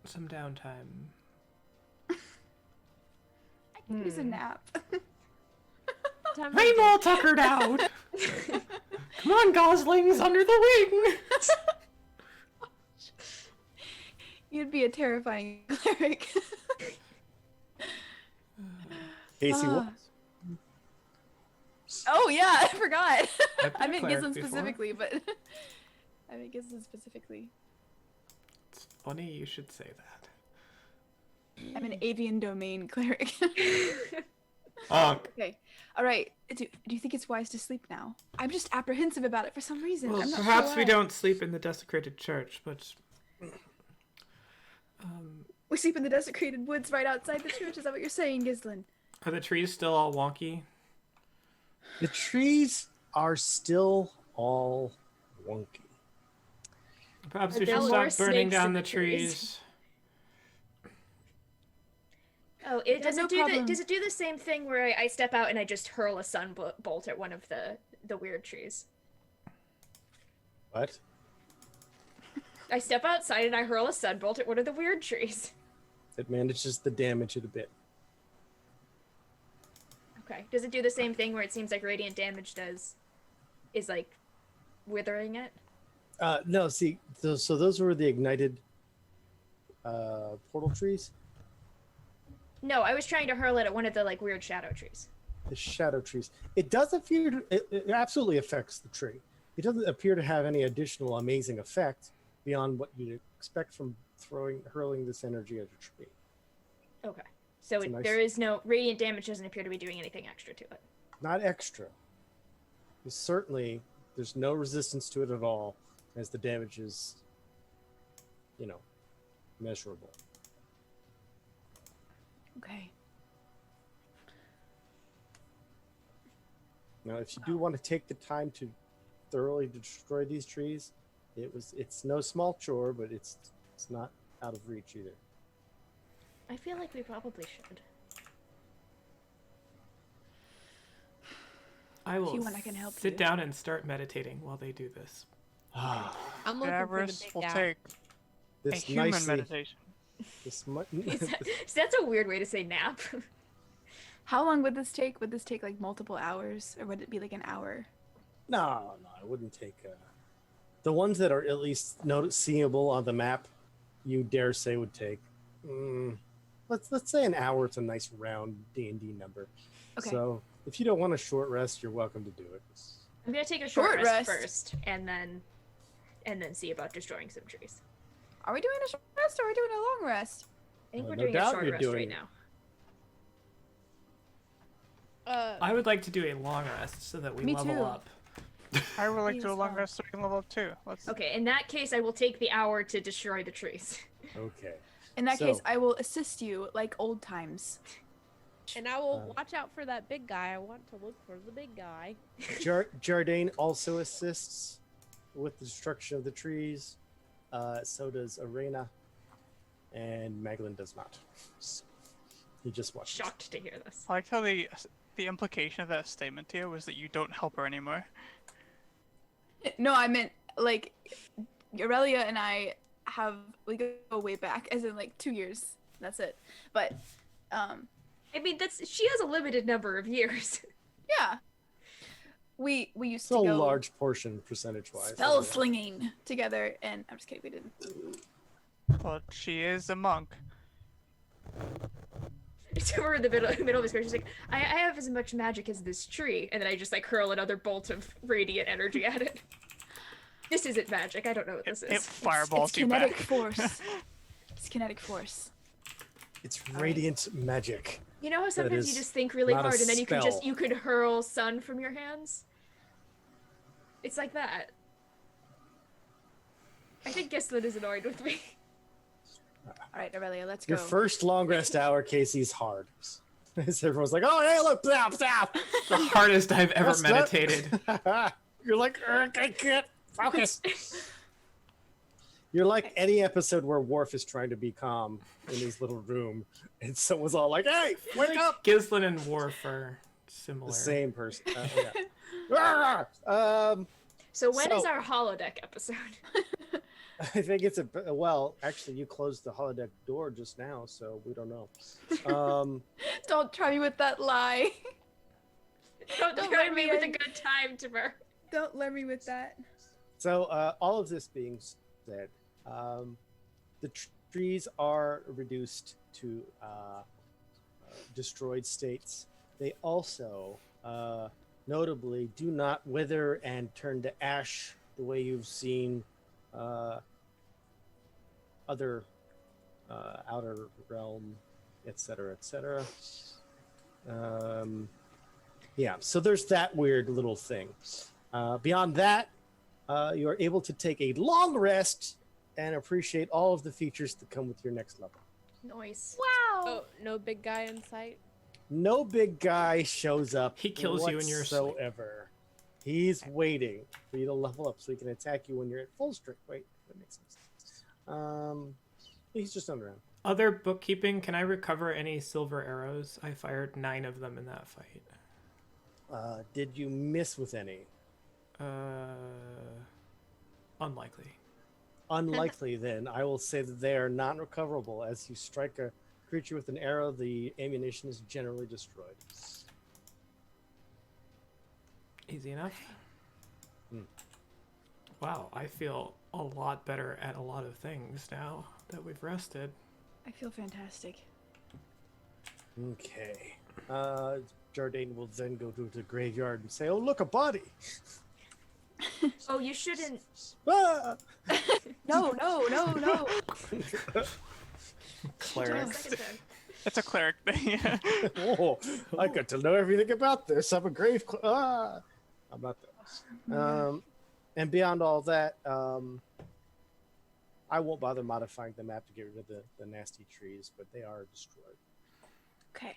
some downtime. I could use a nap. I'm all tuckered out. Come on, goslings, under the wing. You'd be a terrifying cleric. Casey, what? Oh yeah, I forgot. I've been I a meant cleric Gizlin before. specifically, but I meant Gizlin specifically. It's funny you should say that. I'm an avian domain cleric. Honk. Okay. All right. Do you think it's wise to sleep now? I'm just apprehensive about it for some reason. Well, I'm not perhaps sure we why. don't sleep in the desecrated church, but We sleep in the desecrated woods right outside the church. Is that what you're saying, Gizlin? are the trees still all wonky? The trees are still all wonky. Perhaps we There should are stop burning snakes down in the the trees. trees. Oh, it Yeah, does no it do problem. does it do the same thing where I step out and I just hurl a sunbolt at one of the weird trees? What? I step outside and I hurl a sunbolt at one of the weird trees. It manages to damage it a bit. Okay. Does it do the same thing where it seems like radiant damage is like withering it? No, see, so those were the ignited portal trees. No, I was trying to hurl it at one of the like weird shadow trees. The shadow trees. It does appear to, it absolutely affects the tree. It doesn't appear to have any additional amazing effect beyond what you'd expect from hurling this energy at a tree. Okay. So It's a nice- there is no radiant damage doesn't appear to be doing anything extra to it. Not extra. Certainly, there's no resistance to it at all, as the damage is measurable. Okay. Now, if you do want to take the time to thoroughly destroy these trees, it's no small chore, but it's not out of reach either. I feel like we probably should. I will you want, I can help sit you. down and start meditating while they do this. I'm looking for the Avarice big will guy. take a This human nicely, meditation. this So that's a weird way to say nap. How long would this take? Would this take like multiple hours, or would it be like an hour? no, it wouldn't take. The ones that are at least seeable on the map, you dare say would take. Let's say an hour. It's a nice round D&D number. Okay. So if you don't want a short rest, you're welcome to do it. I'm gonna take a short Short rest rest. first, and then see about destroying some trees. Are we doing a short rest, or are we doing a long rest? I think Well, we're no doing a doubt short you're rest doing right it. now. I would like to do a long rest so that we Me level too. up. I would like Me to do a as long well. rest so we can level up too. Let's. Okay, in that case, I will take the hour to destroy the trees. Okay. In that So- case, I will assist you like old times. And I will watch out for that big guy. I want to look for the big guy. Jardine also assists with the destruction of the trees. So does Arena. And Maglin does not. So he just watches. Shocked to hear this. I like how the implication of that statement here was that you don't help her anymore. No, I meant like Aurelia and I we go way back, as in like 2 years. That's it. But I mean, she has a limited number of years. yeah, we used It's a to go large portion percentage-wise. spell slinging together, and I'm just kidding, we didn't. Well, she is a monk. So we're in the middle of his career. She's like, I have as much magic as this tree, and then I just like hurl another bolt of radiant energy at it. This isn't magic. I don't know what this It is. fireballs It's you kinetic back. force. It's kinetic force. It's radiant magic. You know how sometimes you is just think really not a hard, and then spell. you could hurl sun from your hands. It's like that. I think Gislin is annoyed with me. All right, Aurelia, let's Your go. first long rest hour, Casey's hard. As everyone's like, oh, hey, look, stop. The hardest I've ever That's not- meditated. You're like, I can't focus. You're like any episode where Worf is trying to be calm in his little room, and someone's all like, hey, wake up. Gislin and Worf are similar. The same person. Yeah. So when is So- our holodeck episode? I think it's well, actually, you closed the holodeck door just now, so we don't know. Don't try me with that lie. Don't Don't threaten let me me with a in. good time, Timur. Don't let me with that. So, all of this being said, the trees are reduced to destroyed states. They also, notably, do not wither and turn to ash the way you've seen other outer realm, etc., etc. Yeah, so there's that weird little thing. Beyond that, you are able to take a long rest and appreciate all of the features that come with your next level. Noise. Wow. Oh, no big guy in sight. No big guy shows up. He kills you in your sleep. whatsoever. He's waiting for you to level up so he can attack you when you're at full strength. Wait, that makes sense. He's just on around. Other bookkeeping, can I recover any silver arrows? I fired 9 of them in that fight. Did you miss with any? Unlikely. Unlikely, then. I will say that they are non-recoverable. As you strike a creature with an arrow, the ammunition is generally destroyed. Easy enough. Hmm. Wow, I feel a lot better at a lot of things now that we've rested. I feel fantastic. Okay. Jardine will then go to the graveyard and say, "Oh, look, a body!" Oh, you shouldn't. Ah! No. Cleric. Second time. It's a cleric thing. Oh, I got to know everything about this. I'm a I'm not that. And beyond all that, I won't bother modifying the map to get rid of the nasty trees, but they are destroyed. Okay.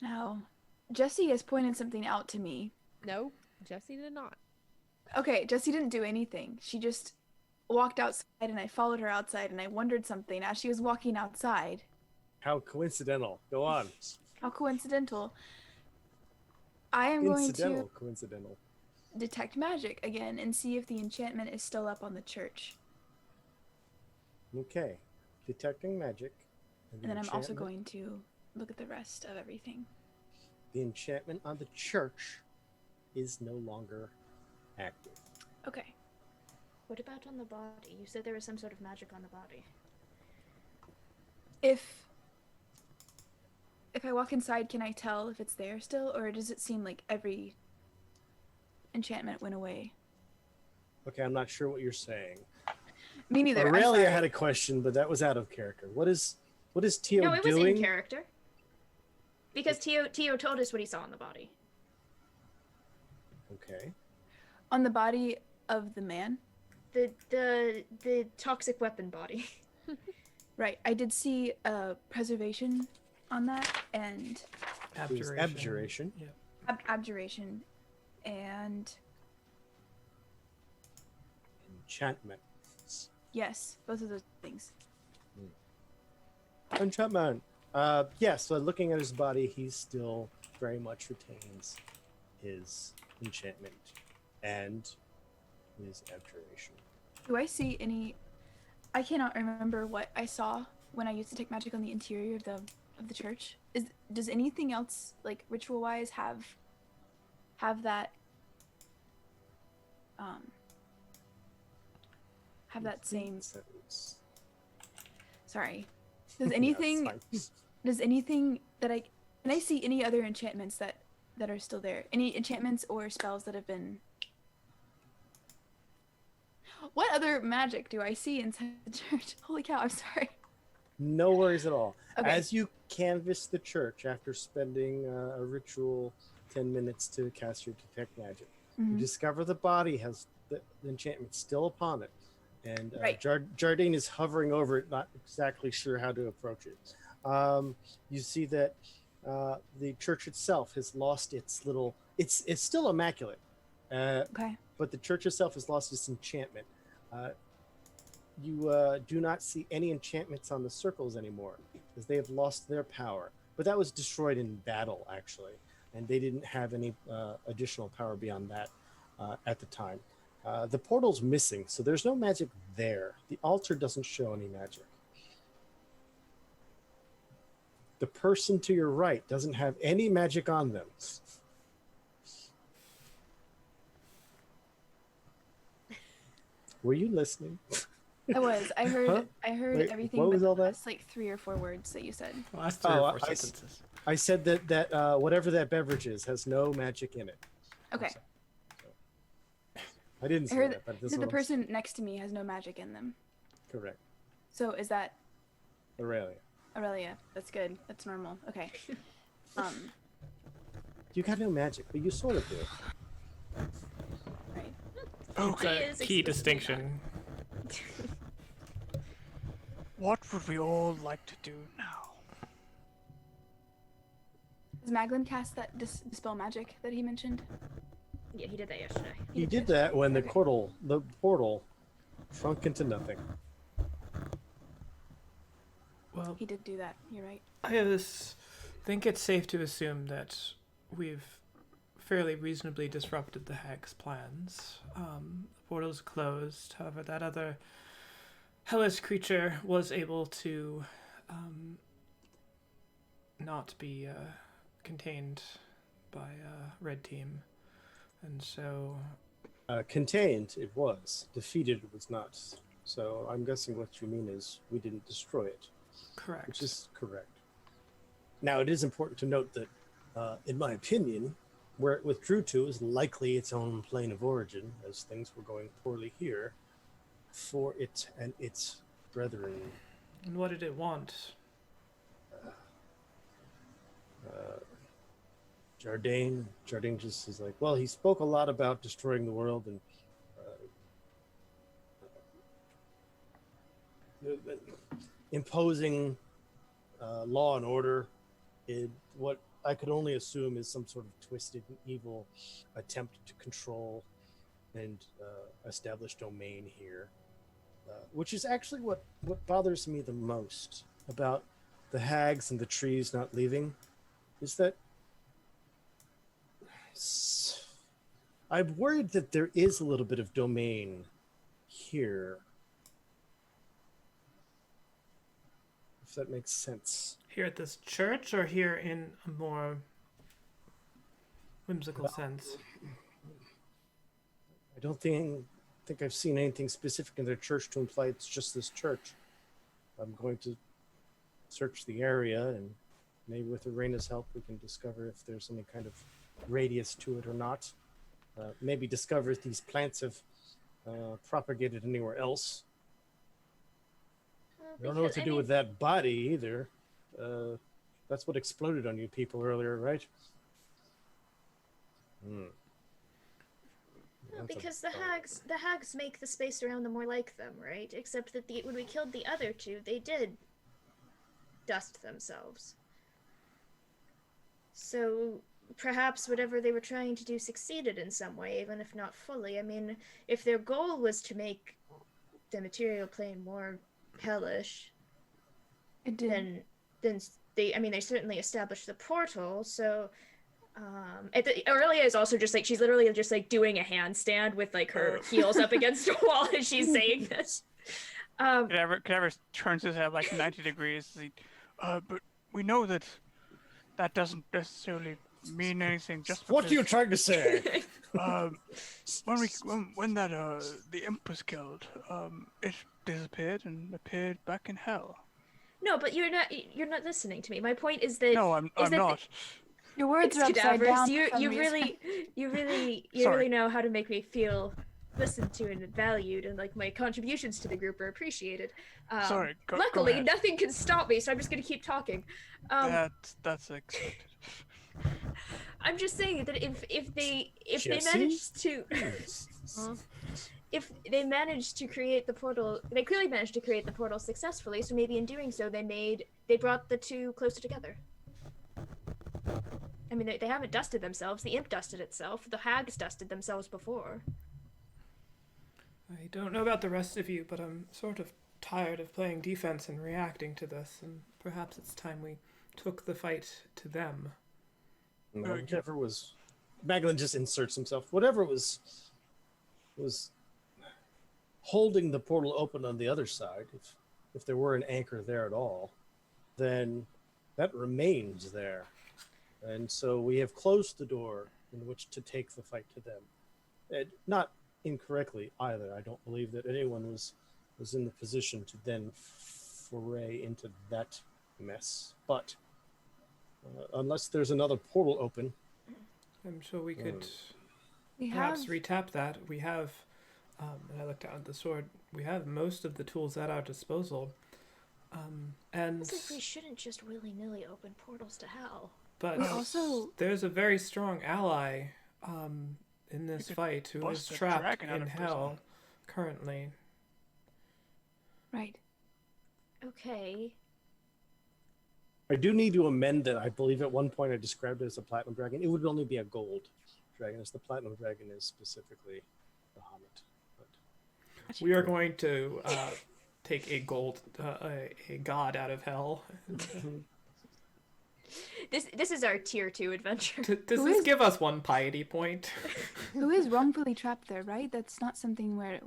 Now, Jesse has pointed something out to me. No, Jesse did not. Okay, Jesse didn't do anything. She just walked outside and I followed her outside and I wondered something as she was walking outside. How coincidental. Go on. How coincidental. I am going to Coincidental. detect magic again and see if the enchantment is still up on the church. Okay. Detecting magic. And then I'm also going to look at the rest of everything. The enchantment on the church is no longer active. Okay. What about on the body? You said there was some sort of magic on the body. If I walk inside, can I tell if it's there still, or does it seem like every enchantment went away? Okay, I'm not sure what you're saying. Me neither. I'm Aurelia sorry. had a question, but that was out of character. What is Tio No, it was doing? in character. Because Tio told us what he saw on the body. Okay. On the body of the man? The toxic weapon body. Right. I did see preservation on that, and It was abjuration. Yeah. abjuration, and Enchantment. yes, both of those things. Enchantment. So looking at his body, he still very much retains his enchantment and his abjuration. Do I see any? I cannot remember what I saw when I used to take magic on the interior of the church. Does anything else, like ritual wise, have that have that same? Sorry. Does anything? Yes, Does anything that can I see any other enchantments that are still there? Any enchantments or spells that have been? What other magic do I see inside the church? Holy cow! I'm sorry. no worries at all. Okay. As you canvass the church after spending a ritual 10 minutes to cast your detect magic, you discover the body has the enchantment still upon it. And Right. Jardine is hovering over it, not exactly sure how to approach it. You see that the church itself has lost its little... It's still immaculate, Okay. but the church itself has lost its enchantment. You do not see any enchantments on the circles anymore, as they have lost their power. But that was destroyed in battle, actually, and they didn't have any additional power beyond that at the time. The portal's missing, so there's no magic there. The altar doesn't show any magic. The person to your right doesn't have any magic on them. Were you listening? I was. I heard. Huh? I heard Wait, everything. what was but all the that? last, like 3 or 4 words that you said. Last three or four I sentences. I said that whatever that beverage is has no magic in it. Okay. I didn't I say heard that, but that this the person next to me has no magic in them. correct. So is that Aurelia. Aurelia? That's good. That's normal. Okay. You got no magic, but you sort of do. Right. Okay. Is Key explicitly distinction. What would we all like to do now? Does Maglin cast that dispel magic that he mentioned? Yeah, he did that yesterday. He did that when the Okay. portal shrunk into nothing. Well, He did do that. You're right. I think it's safe to assume that we've fairly reasonably disrupted the hag's plans. The portal's closed. However, that other hellish creature was able to not be contained by Red Team. And so... Contained, it was. Defeated, it was not. So I'm guessing what you mean is we didn't destroy it. Correct. Which is correct. Now, it is important to note that, in my opinion, where it withdrew to is likely its own plane of origin, as things were going poorly here for it and its brethren. And what did it want? Jardine just is like, well, he spoke a lot about destroying the world, and imposing law and order in what I could only assume is some sort of twisted and evil attempt to control and establish domain here, which is actually what bothers me the most about the hags and the trees not leaving, is that I'm worried that there is a little bit of domain here. If that makes sense. Here at this church, or here in a more whimsical sense? I don't think I've seen anything specific in their church to imply it's just this church. I'm going to search the area, and maybe with Arena's help we can discover if there's any kind of radius to it or not. Maybe discover if these plants have propagated anywhere else. I don't know what to do with that body either. That's what exploded on you people earlier, right? Well, because the hags make the space around them more like them, right? Except that when we killed the other two, they did dust themselves. So perhaps whatever they were trying to do succeeded in some way, even if not fully. I mean, if their goal was to make the material plane more hellish, then they certainly established the portal. So Aurelia is also just like, she's literally just like doing a handstand with like her heels up against a wall as she's saying this. Cadaver turns his head like 90 degrees. But we know that doesn't necessarily mean anything. Just because, what are you trying to say? when the imp was killed, it disappeared and appeared back in hell. No, but you're not listening to me. My point is that no, I'm not. Your words are upside down. You really know how to make me feel listened to and valued, and like my contributions to the group are appreciated. Sorry. Luckily, go ahead. nothing can stop me, so I'm just gonna keep talking. That's expected. I'm just saying that if they managed to create the portal, they clearly managed to create the portal successfully. So maybe in doing so, they brought the two closer together. I mean, they haven't dusted themselves. The imp dusted itself. The hags dusted themselves before. I don't know about the rest of you, but I'm sort of tired of playing defense and reacting to this, and perhaps it's time we took the fight to them. Whatever was... Maglin just inserts himself. Whatever was holding the portal open on the other side, if there were an anchor there at all, then that remains there. And so we have closed the door in which to take the fight to them. And not incorrectly either. I don't believe that anyone was in the position to then foray into that mess. But unless there's another portal open, I'm sure we could We perhaps have retap that. We have, and I looked down at the sword, we have most of the tools at our disposal. And It's like we shouldn't just willy-nilly open portals to hell. But we also there's a very strong ally in this could fight who is bust a trapped dragon out in of hell prison. currently. right. Okay. I do need to amend that. I believe at one point I described it as a platinum dragon. It would only be a gold dragon, as the platinum dragon is specifically Bahamut. But We are going to take a god out of hell. This is our tier 2 adventure. Does this give us one piety point? Who is wrongfully trapped there, right? That's not something where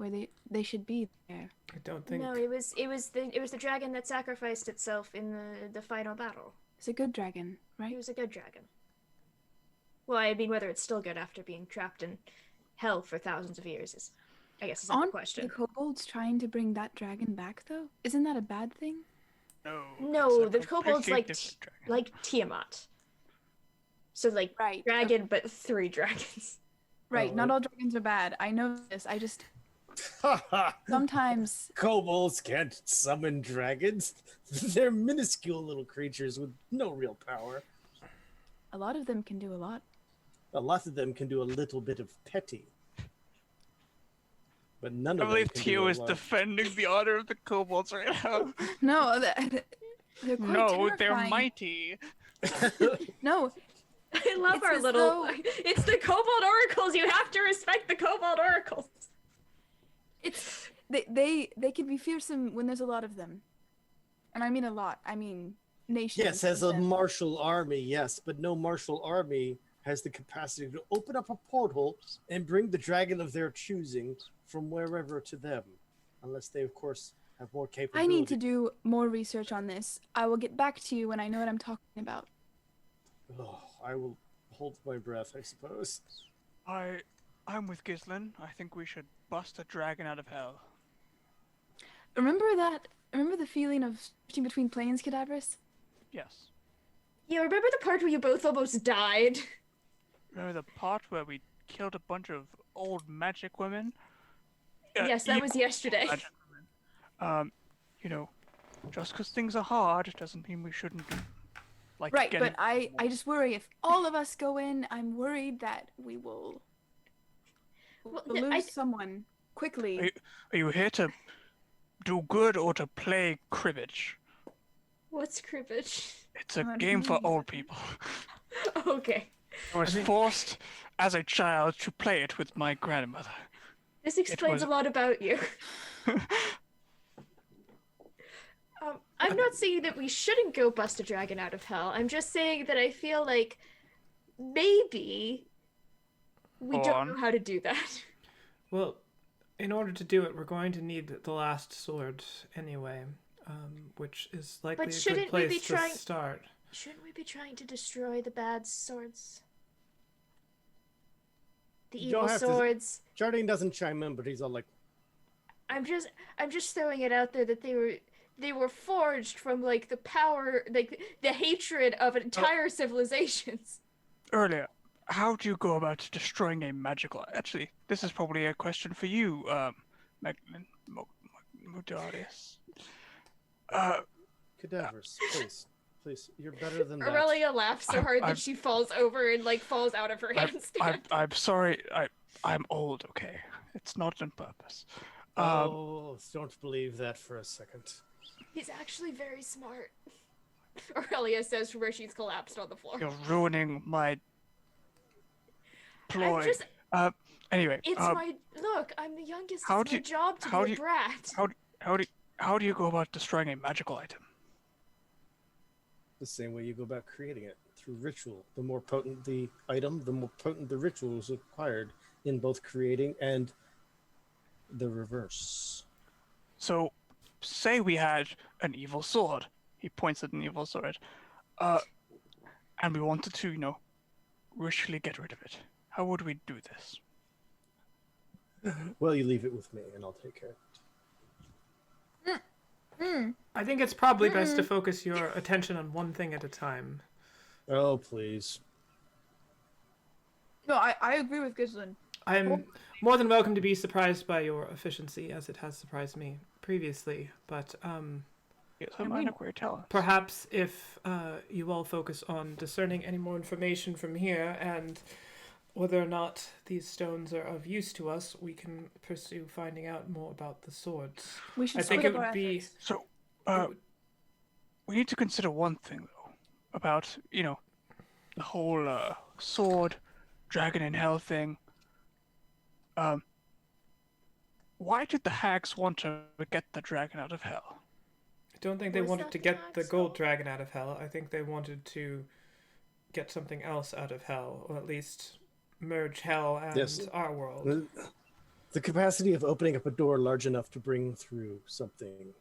they should be there. I don't think. No, it was the dragon that sacrificed itself in the final battle. It's a good dragon, It right? was a good dragon. Well, I mean, whether it's still good after being trapped in hell for thousands of years is, I guess, is a Aren't question. the kobolds trying to bring that dragon back, though? Isn't that a bad thing? No, it's the a kobolds completely different dragon. like Tiamat. So like Right. dragon, but 3 dragons. Right, Oh, not right. all dragons are bad. I know this. I just sometimes kobolds can't summon dragons. They're minuscule little creatures with no real power. a lot of them can do a lot. A lot of them can do a little bit of petty. But none I of them believe can Tio do is defending the honor of the kobolds right now. No, they're quite No, they're terrifying. mighty. No, I love It's our as little. though- It's the kobold oracles. You have to respect the kobold oracles. it's they can be fearsome when there's a lot of them, and I mean a lot. I mean nations. Yes, as of a them. martial army, yes, but no martial army has the capacity to open up a portal and bring the dragon of their choosing from wherever to them, unless they, of course, have more I capability. need to do more research on this. I will get back to you when I know what I'm talking about. Oh, I will hold my breath, I suppose. I'm with Gislin. I think we should bust a dragon out of hell. Remember that? Remember the feeling of switching between planes, Cadavers? Yes. Yeah, remember the part where you both almost died? Remember the part where we killed a bunch of old magic women? Yes, that was evil yesterday. magic women. You know, just because things are hard doesn't mean we shouldn't like Right, get but in- I just worry if all of us go in, I'm worried that we will Well, we'll lose someone quickly. Are you here to do good or to play cribbage? What's cribbage? It's a What game for means old it? people. Okay. I was forced as a child to play it with my grandmother. This explains was- a lot about you. I'm not saying that we shouldn't go bust a dragon out of hell. I'm just saying that I feel like maybe we Go don't on. know how to do that. Well, in order to do it, we're going to need the last sword anyway, which is likely But a shouldn't good we be place to trying- start. Shouldn't we be trying to destroy the bad swords? The You don't evil have to- swords. Jardine doesn't chime in, but he's all like, I'm just throwing it out there that they were forged from like the power, like the hatred of entire civilizations. Earlier, how do you go about destroying a magical? Actually, this is probably a question for you, Magdalene Modarius. cadavers, please, you're better than that. Aurelia laughs so hard that I'm- she falls over and like falls out of her handstand. I'm sorry. I'm old. Okay, it's not on purpose. Oh, don't believe that for a second. He's actually very smart. Aurelia says from where she's collapsed on the floor. You're ruining my ploy. just- Anyway, It's my look. I'm the youngest. how It's do my you- job to how be do a you- brat. how do you go about destroying a magical item? The same way you go about creating it, through ritual. The more potent the item, the more potent the ritual is required in both creating and the reverse. So, say we had an evil sword. He points at an evil sword. And we wanted to, ritually get rid of it. How would we do this? Well, you leave it with me, and I'll take care of it. I think it's probably best to focus your attention on one thing at a time. Oh, please. No, I agree with Gislin. I'm more than welcome to be surprised by your efficiency, as it has surprised me previously. But Yes, a minor queer talent. perhaps if you all focus on discerning any more information from here and whether or not these stones are of use to us, we can pursue finding out more about the swords. We should I think split it up our would be. efforts. So, it would- we need to consider one thing, though, about, the whole sword, dragon in hell thing. Why did the hags want to get the dragon out of hell? I don't think they Was wanted that to the get the axe gold sword? dragon out of hell. I think they wanted to get something else out of hell, or at least merge hell and Yes. our world. The capacity of opening up a door large enough to bring through something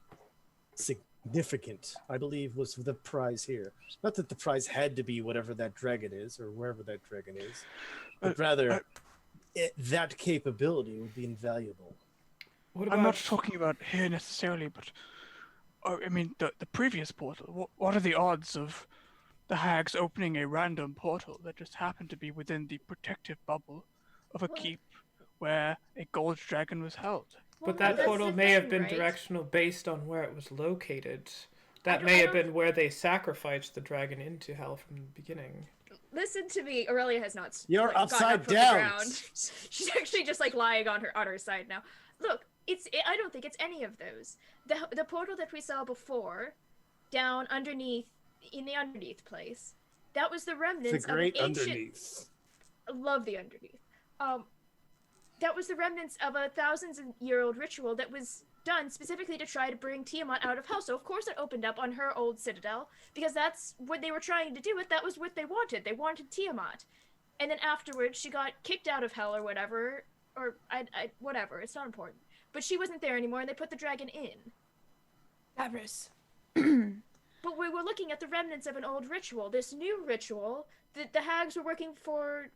significant, I believe, was the prize here. Not that the prize had to be whatever that dragon is, or wherever that dragon is, but rather that capability would be invaluable. What about I'm not talking about here necessarily, but I mean the previous portal. What are the odds of the hags opening a random portal that just happened to be within the protective bubble of a What? keep where a gold dragon was held? But Well, that that's portal the may have thing, been right? directional based on where it was located. That don't- may I have don't- been where they sacrificed the dragon into hell from the beginning. Listen to me. Aurelia has not. You're like, gotten upside up from the down. ground. She's actually just like lying on her side now. look, I don't think it's any of those. The portal that we saw before, down underneath, in the underneath place, that was the remnants The great of an ancient. underneath. I love the underneath. That was the remnants of a thousands-year-old ritual that was done specifically to try to bring Tiamat out of hell. So of course it opened up on her old citadel, because that's what they were trying to do. That was what they wanted. They wanted Tiamat. And then afterwards, she got kicked out of hell or whatever, or whatever. It's not important. But she wasn't there anymore, and they put the dragon in. Avarice. But we were looking at the remnants of an old ritual. This new ritual, the hags were working for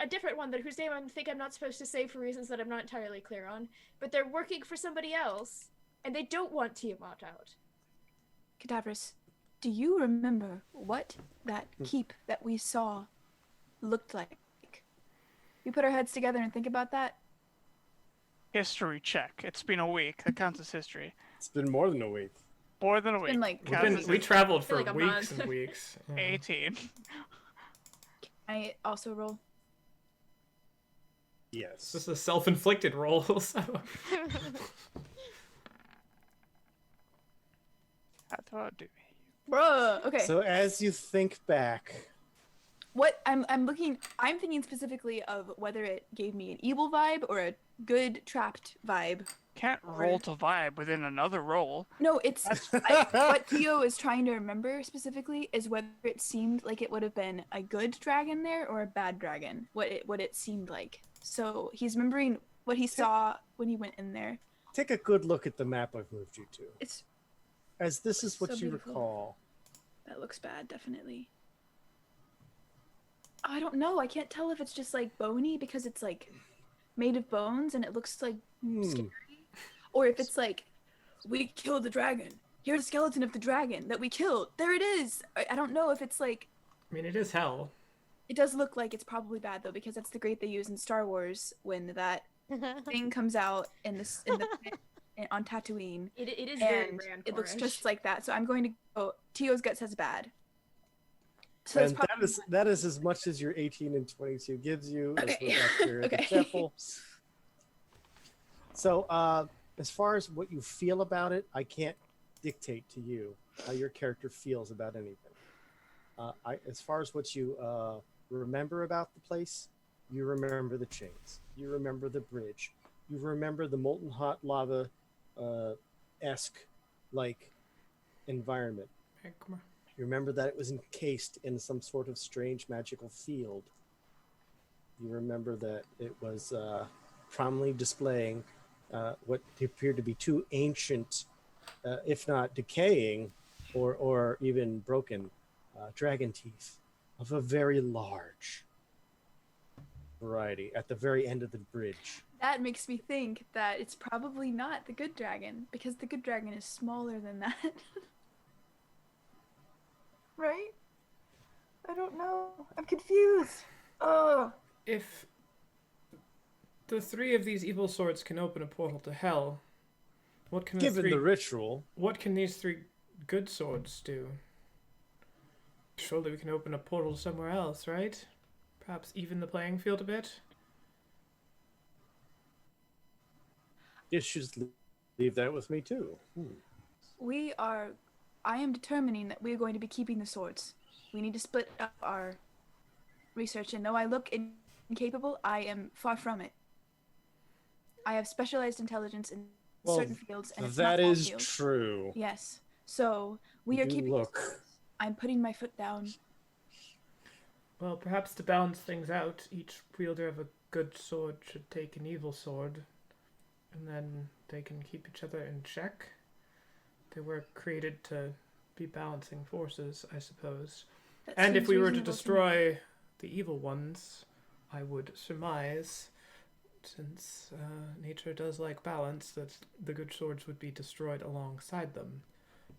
a different one, whose name I think I'm not supposed to say for reasons that I'm not entirely clear on. But they're working for somebody else, and they don't want Tiamat out. Cadavers, do you remember what that keep that we saw looked like? We put our heads together and think about that? History check. It's been a week. That counts as history. It's been more than a week. More than a week. Been like We traveled for like a weeks month. and weeks. Yeah. 18. I also roll. Yes. This is a self-inflicted roll, so... That's what I'll do. Bruh. Okay. So as you think back, What I'm thinking specifically of whether it gave me an evil vibe or a good trapped vibe. Can't roll to vibe within another roll. No, it's what Theo is trying to remember specifically is whether it seemed like it would have been a good dragon there or a bad dragon. What it seemed like. So he's remembering what he saw when he went in there. take a good look at the map I've moved you to. It's As this is what so you beautiful. recall. That looks bad, definitely. I don't know. I can't tell if it's just like bony because it's like made of bones and it looks like scary, or if it's like we killed the dragon. Here's a skeleton of the dragon that we killed. There it is. I don't know if it's like. I mean, it is hell. It does look like it's probably bad though, because that's the grate they use in Star Wars when that thing comes out in the pit on Tatooine. It is very And Rancorish. it looks just like that. So I'm going to go. Tio's gut says bad. So And that's probably that is as much as your 18 and 22 gives you as Okay. with accurate Okay. example. So as far as what you feel about it, I can't dictate to you how your character feels about anything. As far as what you remember about the place, you remember the chains, you remember the bridge, you remember the molten hot lava esque like environment. Magma. You remember that it was encased in some sort of strange magical field. You remember that it was prominently displaying what appeared to be two ancient, if not decaying or even broken, dragon teeth of a very large variety at the very end of the bridge. that makes me think that it's probably not the good dragon, because the good dragon is smaller than that. Right? I don't know. I'm confused. Oh. If the three of these evil swords can open a portal to hell, what can Given the ritual, what can these three good swords do? Surely we can open a portal somewhere else, right? Perhaps even the playing field a bit? you should leave that with me too. I am determining that we are going to be keeping the swords. We need to split up our research, and though I look incapable, I am far from it. I have specialized intelligence in certain fields, and it's That not all is fields. true. Yes. So we You are do keeping. look. The swords. I'm putting my foot down. Well, perhaps to balance things out, each wielder of a good sword should take an evil sword, and then they can keep each other in check. They were created to be balancing forces, I suppose. That And if seems we were to reasonable me. destroy the evil ones, I would surmise, since nature does like balance, that the good swords would be destroyed alongside them.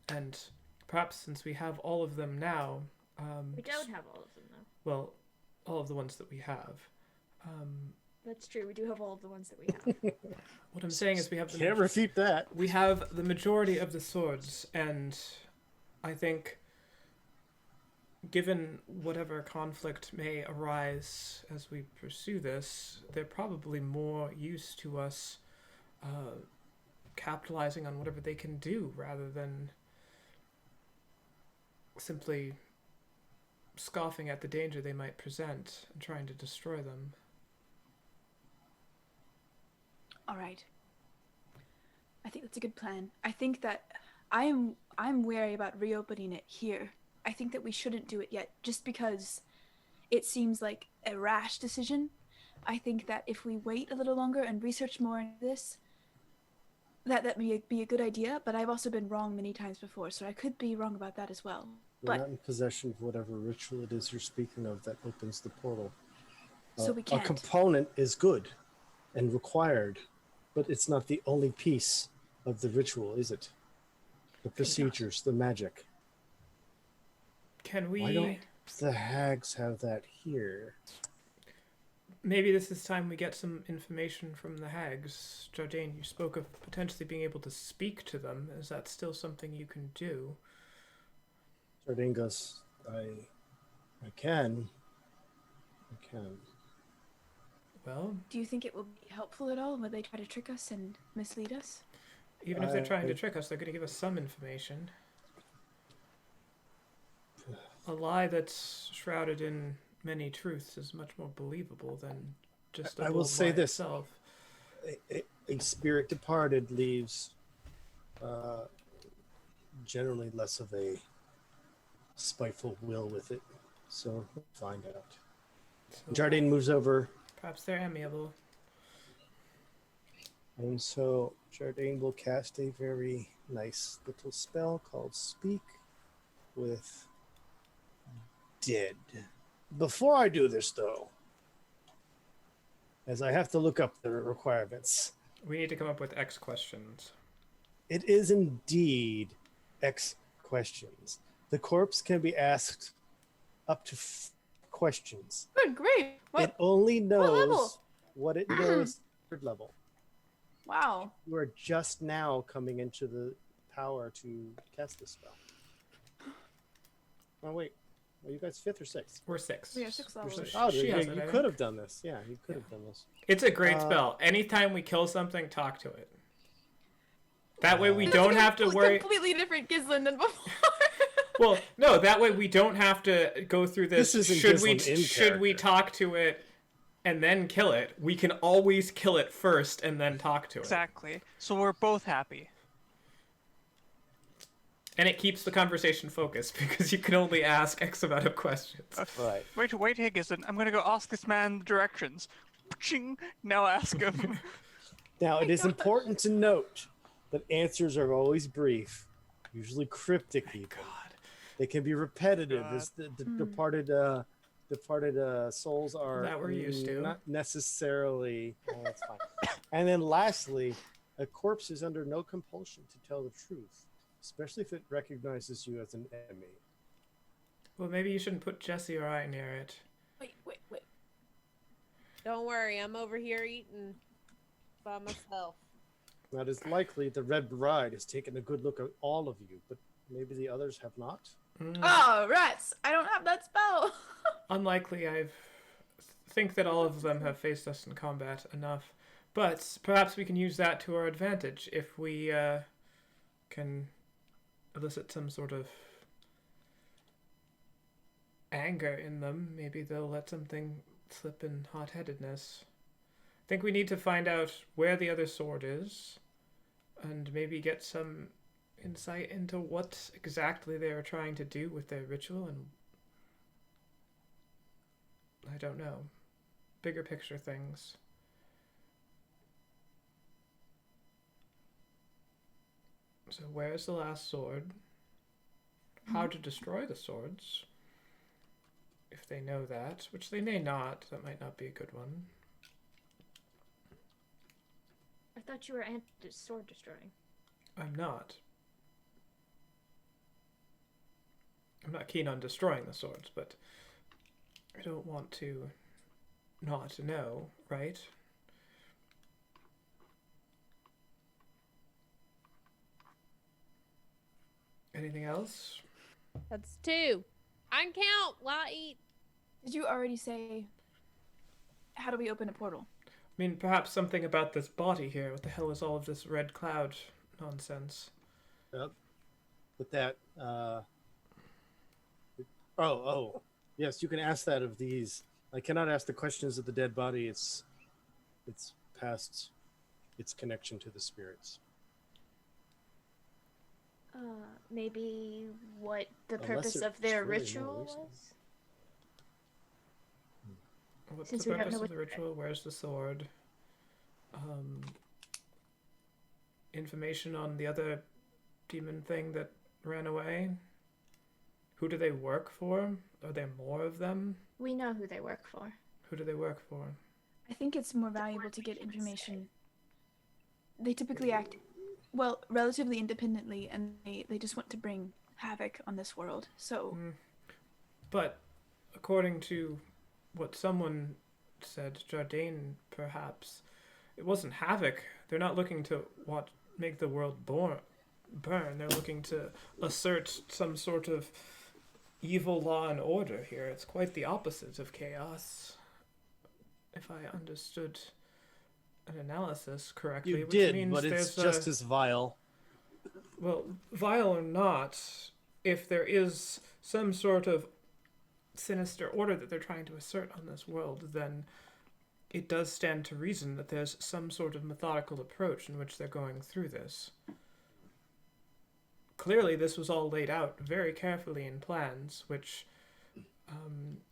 And perhaps since we have all of them now, We don't have all of them, though. well, all of the ones that we have. That's true. We do have all of the ones that we have. What I'm saying is we have the Can't refute that. we have the majority of the swords, and I think given whatever conflict may arise as we pursue this, they're probably more use to us capitalizing on whatever they can do rather than simply scoffing at the danger they might present and trying to destroy them. All right. I think that's a good plan. I think that I'm wary about reopening it here. I think that we shouldn't do it yet, just because it seems like a rash decision. I think that if we wait a little longer and research more into this, that may be a good idea, but I've also been wrong many times before, so I could be wrong about that as well. We're not in possession of whatever ritual it is you're speaking of that opens the portal. So we can't. A component is good and required, but it's not the only piece of the ritual, is it? The procedures, the magic. Can we... Why don't the hags have that here? Maybe this is time we get some information from the hags. Jardine, you spoke of potentially being able to speak to them. Is that still something you can do? Jardine goes, I can. Well... Do you think it will be helpful at all? Will they try to trick us and mislead us? Even if they're trying to trick us, they're going to give us some information. A lie that's shrouded in many truths is much more believable than just a I will bold say lie this. itself. A spirit departed leaves generally less of a spiteful will with it. So we'll find out. So Jardine moves over. perhaps they're amiable. And so Jardine will cast a very nice little spell called Speak with Dead. Before I do this, though, as I have to look up the requirements, We need to come up with X questions. it is indeed X questions. The corpse can be asked up to questions. Good, great. It only level? knows what it knows third level. Wow. You are just now coming into the power to cast this spell. Oh, wait. Are you guys 5th or 6th? We're 6. We have 6 levels. Oh, She has you it, I could think. have done this. Yeah, you could have done this. It's a great Uh, spell. Anytime we kill something, talk to it. That way we This don't have to worry. Completely different Gislin than before. Well, no, that way we don't have to go through this. This isn't should Gislin we in character. talk to it and then kill it? We can always kill it first and then talk to it. Exactly. So we're both happy. And it keeps the conversation focused because you can only ask X amount of questions. Right. Wait, Higginson. I'm gonna go ask this man the directions. Ching. Now ask him. Now, it is important to note that answers are always brief, usually cryptic even. God. They can be repetitive. God. As the departed souls are That we're used to. not necessarily. Oh, that's fine. And then lastly, a corpse is under no compulsion to tell the truth, especially if it recognizes you as an enemy. Well, maybe you shouldn't put Jesse or I near it. Wait. Don't worry, I'm over here eating by myself. Now, it is likely the Red Bride has taken a good look at all of you, but maybe the others have not. Oh, rats! I don't have that spell. Unlikely. I think that all of them have faced us in combat enough. But perhaps we can use that to our advantage if we can elicit some sort of anger in them. Maybe they'll let something slip in hot-headedness. I think we need to find out where the other sword is and maybe get some insight into what exactly they are trying to do with their ritual, and I don't know. Bigger picture things. So where's the last sword? How to destroy the swords? If they know that, which they may not, that might not be a good one. I thought you were anti-sword destroying. I'm not. I'm not keen on destroying the swords, but I don't want to not know, right? Anything else? That's 2. I can count while I eat. Did you already say, how do we open a portal? mean, perhaps something about this body here. What the hell is all of this red cloud nonsense? Yep. With that, oh, yes, you can ask that of these. I cannot ask the questions of the dead body. It's past its connection to the spirits. Maybe what the Unless purpose it's of their really more ritual recent. was? What's Since the we don't purpose know of what- the ritual? Where's the sword? Information on the other demon thing that ran away? Who do they work for? Are there more of them? We know who they work for. Who do they work for? I think it's more valuable to get information. They typically act, well, relatively independently, and they just want to bring havoc on this world. So, But according to what someone said, Jardine, perhaps, it wasn't havoc. They're not looking to make the world burn. They're looking to assert some sort of evil law and order here. It's quite the opposite of chaos, if I understood an analysis correctly. You which did, means but it's there's just as vile. Well, vile or not, if there is some sort of sinister order that they're trying to assert on this world, then it does stand to reason that there's some sort of methodical approach in which they're going through this. Clearly, this was all laid out very carefully in plans, which,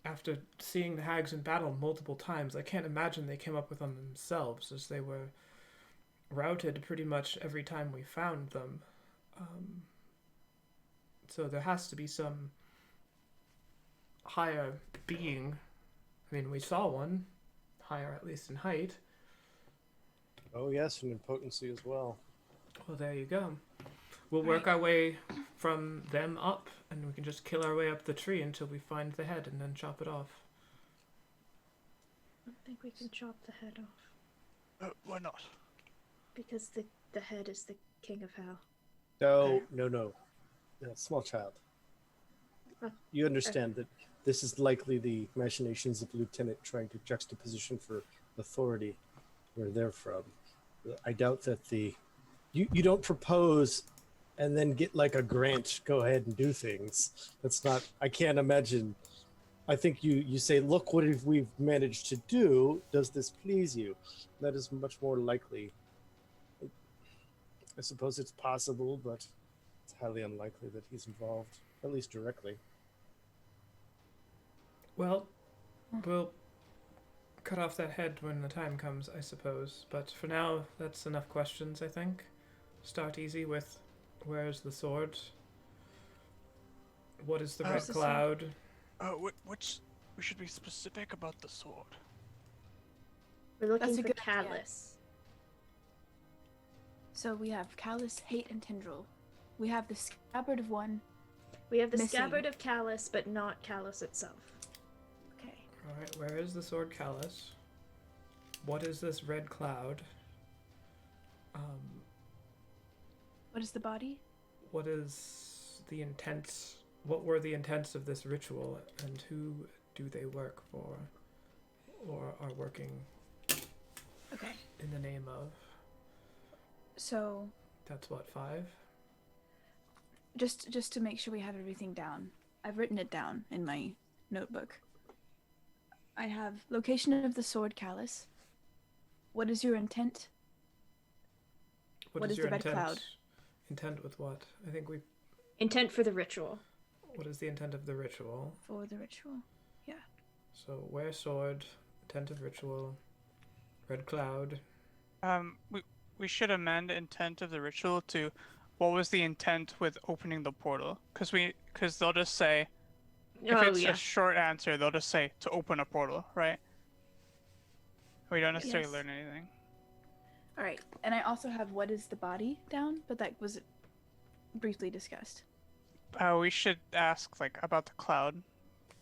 after seeing the hags in battle multiple times, I can't imagine they came up with them themselves, as they were routed pretty much every time we found them. So there has to be some higher being. I mean, we saw one, higher at least in height. Oh yes, and in potency as well. Well, there you go. We'll work our way from them up, and we can just kill our way up the tree until we find the head and then chop it off. I don't think we can chop the head off. Why not? Because the head is the king of hell. No. Small child. Oh, You understand that this is likely the machinations of Lieutenant trying to juxtaposition for authority where they're from. I doubt that you don't propose and then get like a grant, go ahead and do things. That's not, I can't imagine. I think you say, look, what have we managed to do? Does this please you? That is much more likely. I suppose it's possible, but it's highly unlikely that he's involved, at least directly. Well, we'll cut off that head when the time comes, I suppose. But for now, that's enough questions, I think. Start easy with, where's the sword? What is the red Where's the sword? cloud? Which we should be specific about the sword. We're looking That's a for good idea. Callus. so we have Callus, Hate, and Tendril. We have the scabbard of one. We have the Missing. scabbard of Callus, but not Callus itself. Okay. Alright, where is the sword Callus? What is this red cloud? What is the body? What is the intent? What were the intents of this ritual, and who do they work for? Or are working Okay. in the name of? So That's what, 5? just to make sure we have everything down, I've written it down in my notebook. I have location of the sword Callus. What is your intent? What is your the red intent? cloud? Intent with what? I think we. Intent for the ritual. What is the intent of the ritual? For the ritual. So, wear sword, intent of ritual, red cloud. We should amend intent of the ritual to what was the intent with opening the portal? Because they'll just say, if it's a short answer, they'll just say to open a portal, right? We don't necessarily Yes. learn anything. All right. And I also have what is the body down, but that was briefly discussed. We should ask like about the cloud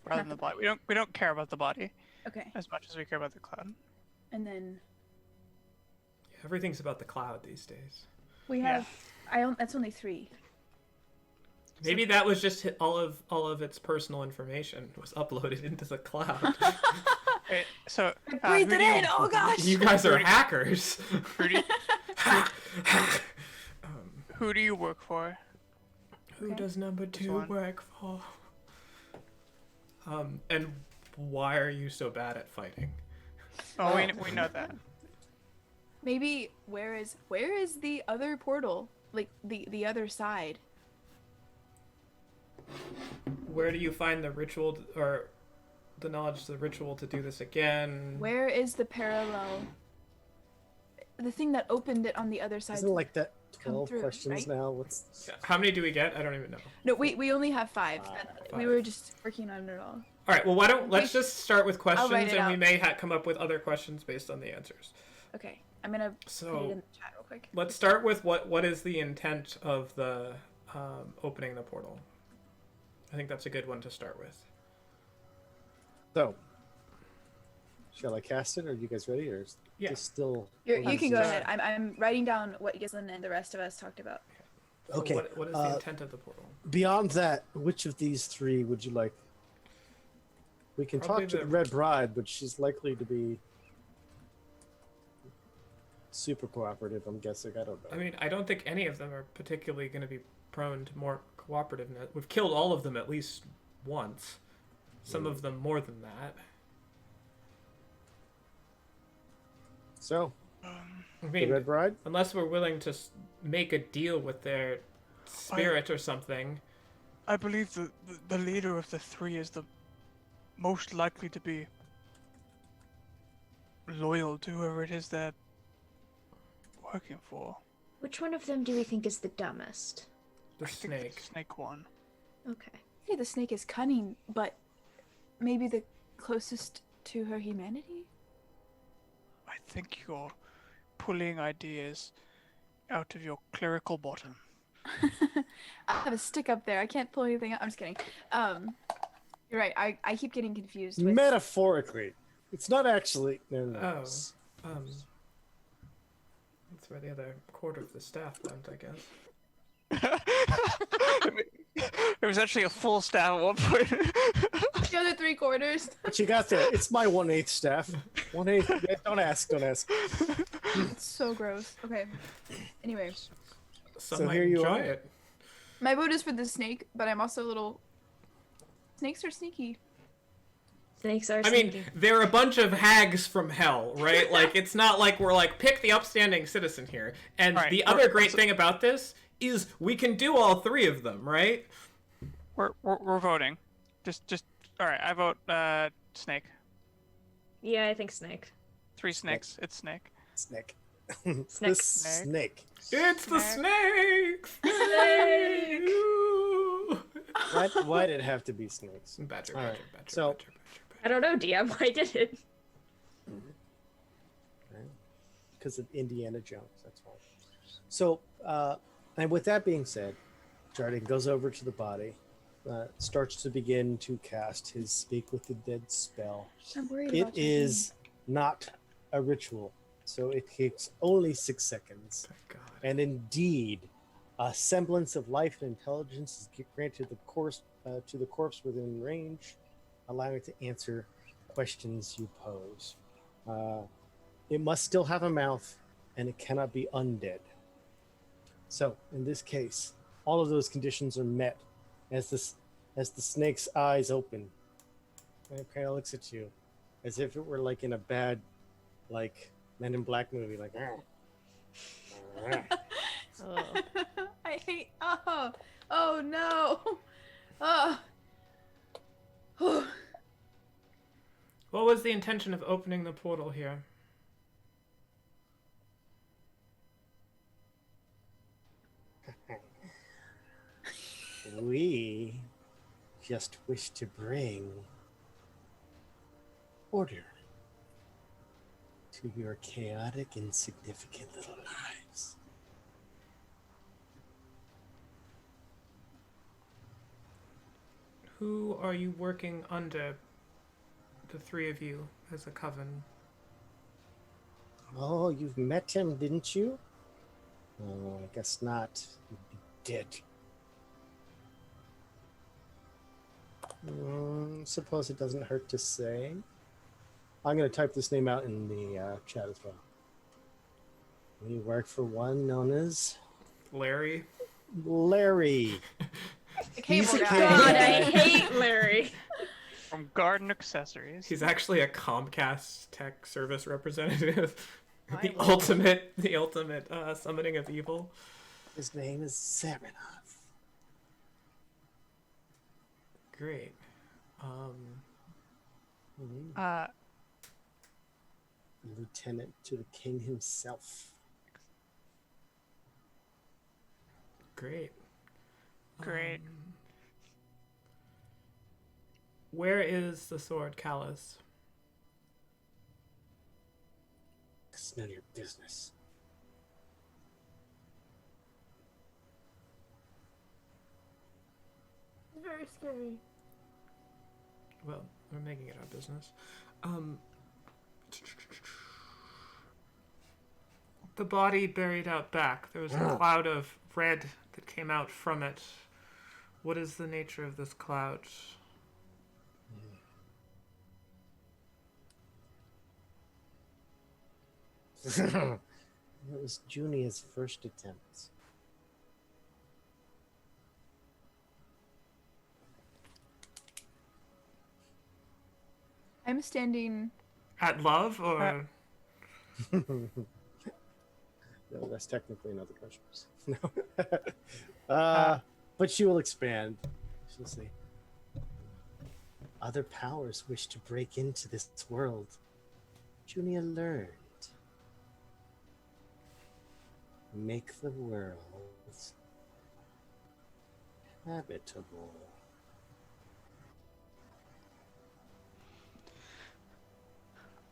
rather than the body. We don't care about the body Okay. as much as we care about the cloud. And then Everything's about the cloud these days. we have that's only 3. Maybe that was just all of its personal information was uploaded into the cloud. So, Breathe who it do you- in. Oh gosh. You guys are hackers. Who do you work for? Who Okay. does number 2 one? work for? And why are you so bad at fighting? Oh, we know that. Maybe where is the other portal? Like the other side. Where do you find the ritual or the knowledge of the ritual to do this again? Where is the parallel? The thing that opened it on the other side. Isn't it like that come 12 through, questions right? now? What's How many do we get? I don't even know. No, we only have 5. We Five. were just working on it all. All right. Well, let's just start with questions, write it and we out. may come up with other questions based on the answers. Okay, I'm gonna put it in So the chat real quick. let's start with what is the intent of the opening the portal. I think that's a good one to start with. so? Shall I cast it? Are you guys ready, or is Yeah. this still? You can go ahead. I'm writing down what Gislin and the rest of us talked about. So Okay. What is the intent of the portal? Beyond that, which of these 3 would you like? We can Probably talk to the the- Red Bride, but she's likely to be super cooperative. I'm guessing. I don't know. I mean, I don't think any of them are particularly going to be prone to more cooperativeness. We've killed all of them at least once. Some of them more than that. So, I the mean, Red Bride. unless we're willing to make a deal with their spirit or something. I believe the leader of the 3 is the most likely to be loyal to whoever it is they're working for. Which one of them do we think is the dumbest? The I think snake. the snake one. Okay. Hey, the snake is cunning, but maybe the closest to her humanity? I think you're pulling ideas out of your clerical bottom. I have a stick up there. I can't pull anything out. I'm just kidding. You're right. I keep getting confused with... Metaphorically, it's not actually. No, no. Oh. it's- That's where the other quarter of the staff went, I guess. There was actually a full staff at one point. The other 3/4. But you got there. It's my 1/8 staff. 1/8. Yeah, don't ask. Don't ask. It's so gross. Okay. Anyway, Some So might here you enjoy are. it. my vote is for the snake, but I'm also a little... Snakes are sneaky. Snakes are I mean, sneaky. they're a bunch of hags from hell, right? Like, it's not like we're like, pick the upstanding citizen here. And Right, the we're other great also- thing about this is we can do all 3 of them, right? We're voting. Just all right. I vote snake. Yeah, I think snake. 3 snakes. It's snake. Snake. Snake. The snake. It's the Snake. snake! Why did it have to be snakes? Badger, All badger, right, badger, so- badger, badger. I don't know, DM. Why did it? Because of Indiana Jones. That's why. So, and with that being said, Jardin goes over to the body, starts to begin to cast his Speak with the Dead spell. I'm worried It about you. is not a ritual, so it takes only 6 seconds. Thank God. And indeed, a semblance of life and intelligence is granted to the corpse within range, allowing it to answer questions you pose. It must still have a mouth, and it cannot be undead. So, in this case, all of those conditions are met as the snake's eyes open, and it kind of looks at you as if it were like in a bad, like Men in Black movie, like. Oh. I hate... Oh, no. Oh. What was the intention of opening the portal here? We just wish to bring order to your chaotic, insignificant little lives. Who are you working under, the 3 of you, as a coven? Oh, you've met him, didn't you? Oh, I guess not. You'd be dead. Suppose it doesn't hurt to say. I'm going to type this name out in the chat as well. We work for one known as Larry. Larry. He's a God, cable I guy. hate Larry. From Garden Accessories. He's actually a Comcast tech service representative. I the love ultimate summoning of evil. His name is Serenov. Great. Lieutenant to the king himself. Great. Great. Where is the sword callus? It's none of your business. It's very scary. Well, we're making it our business. The body buried out back. There was a cloud of red that came out from it. What is the nature of this cloud? It was Junia's first attempt. I'm standing. At love or No, that's technically another question. No. But she will expand. She'll say, other powers wish to break into this world. Junia learned. Make the world habitable.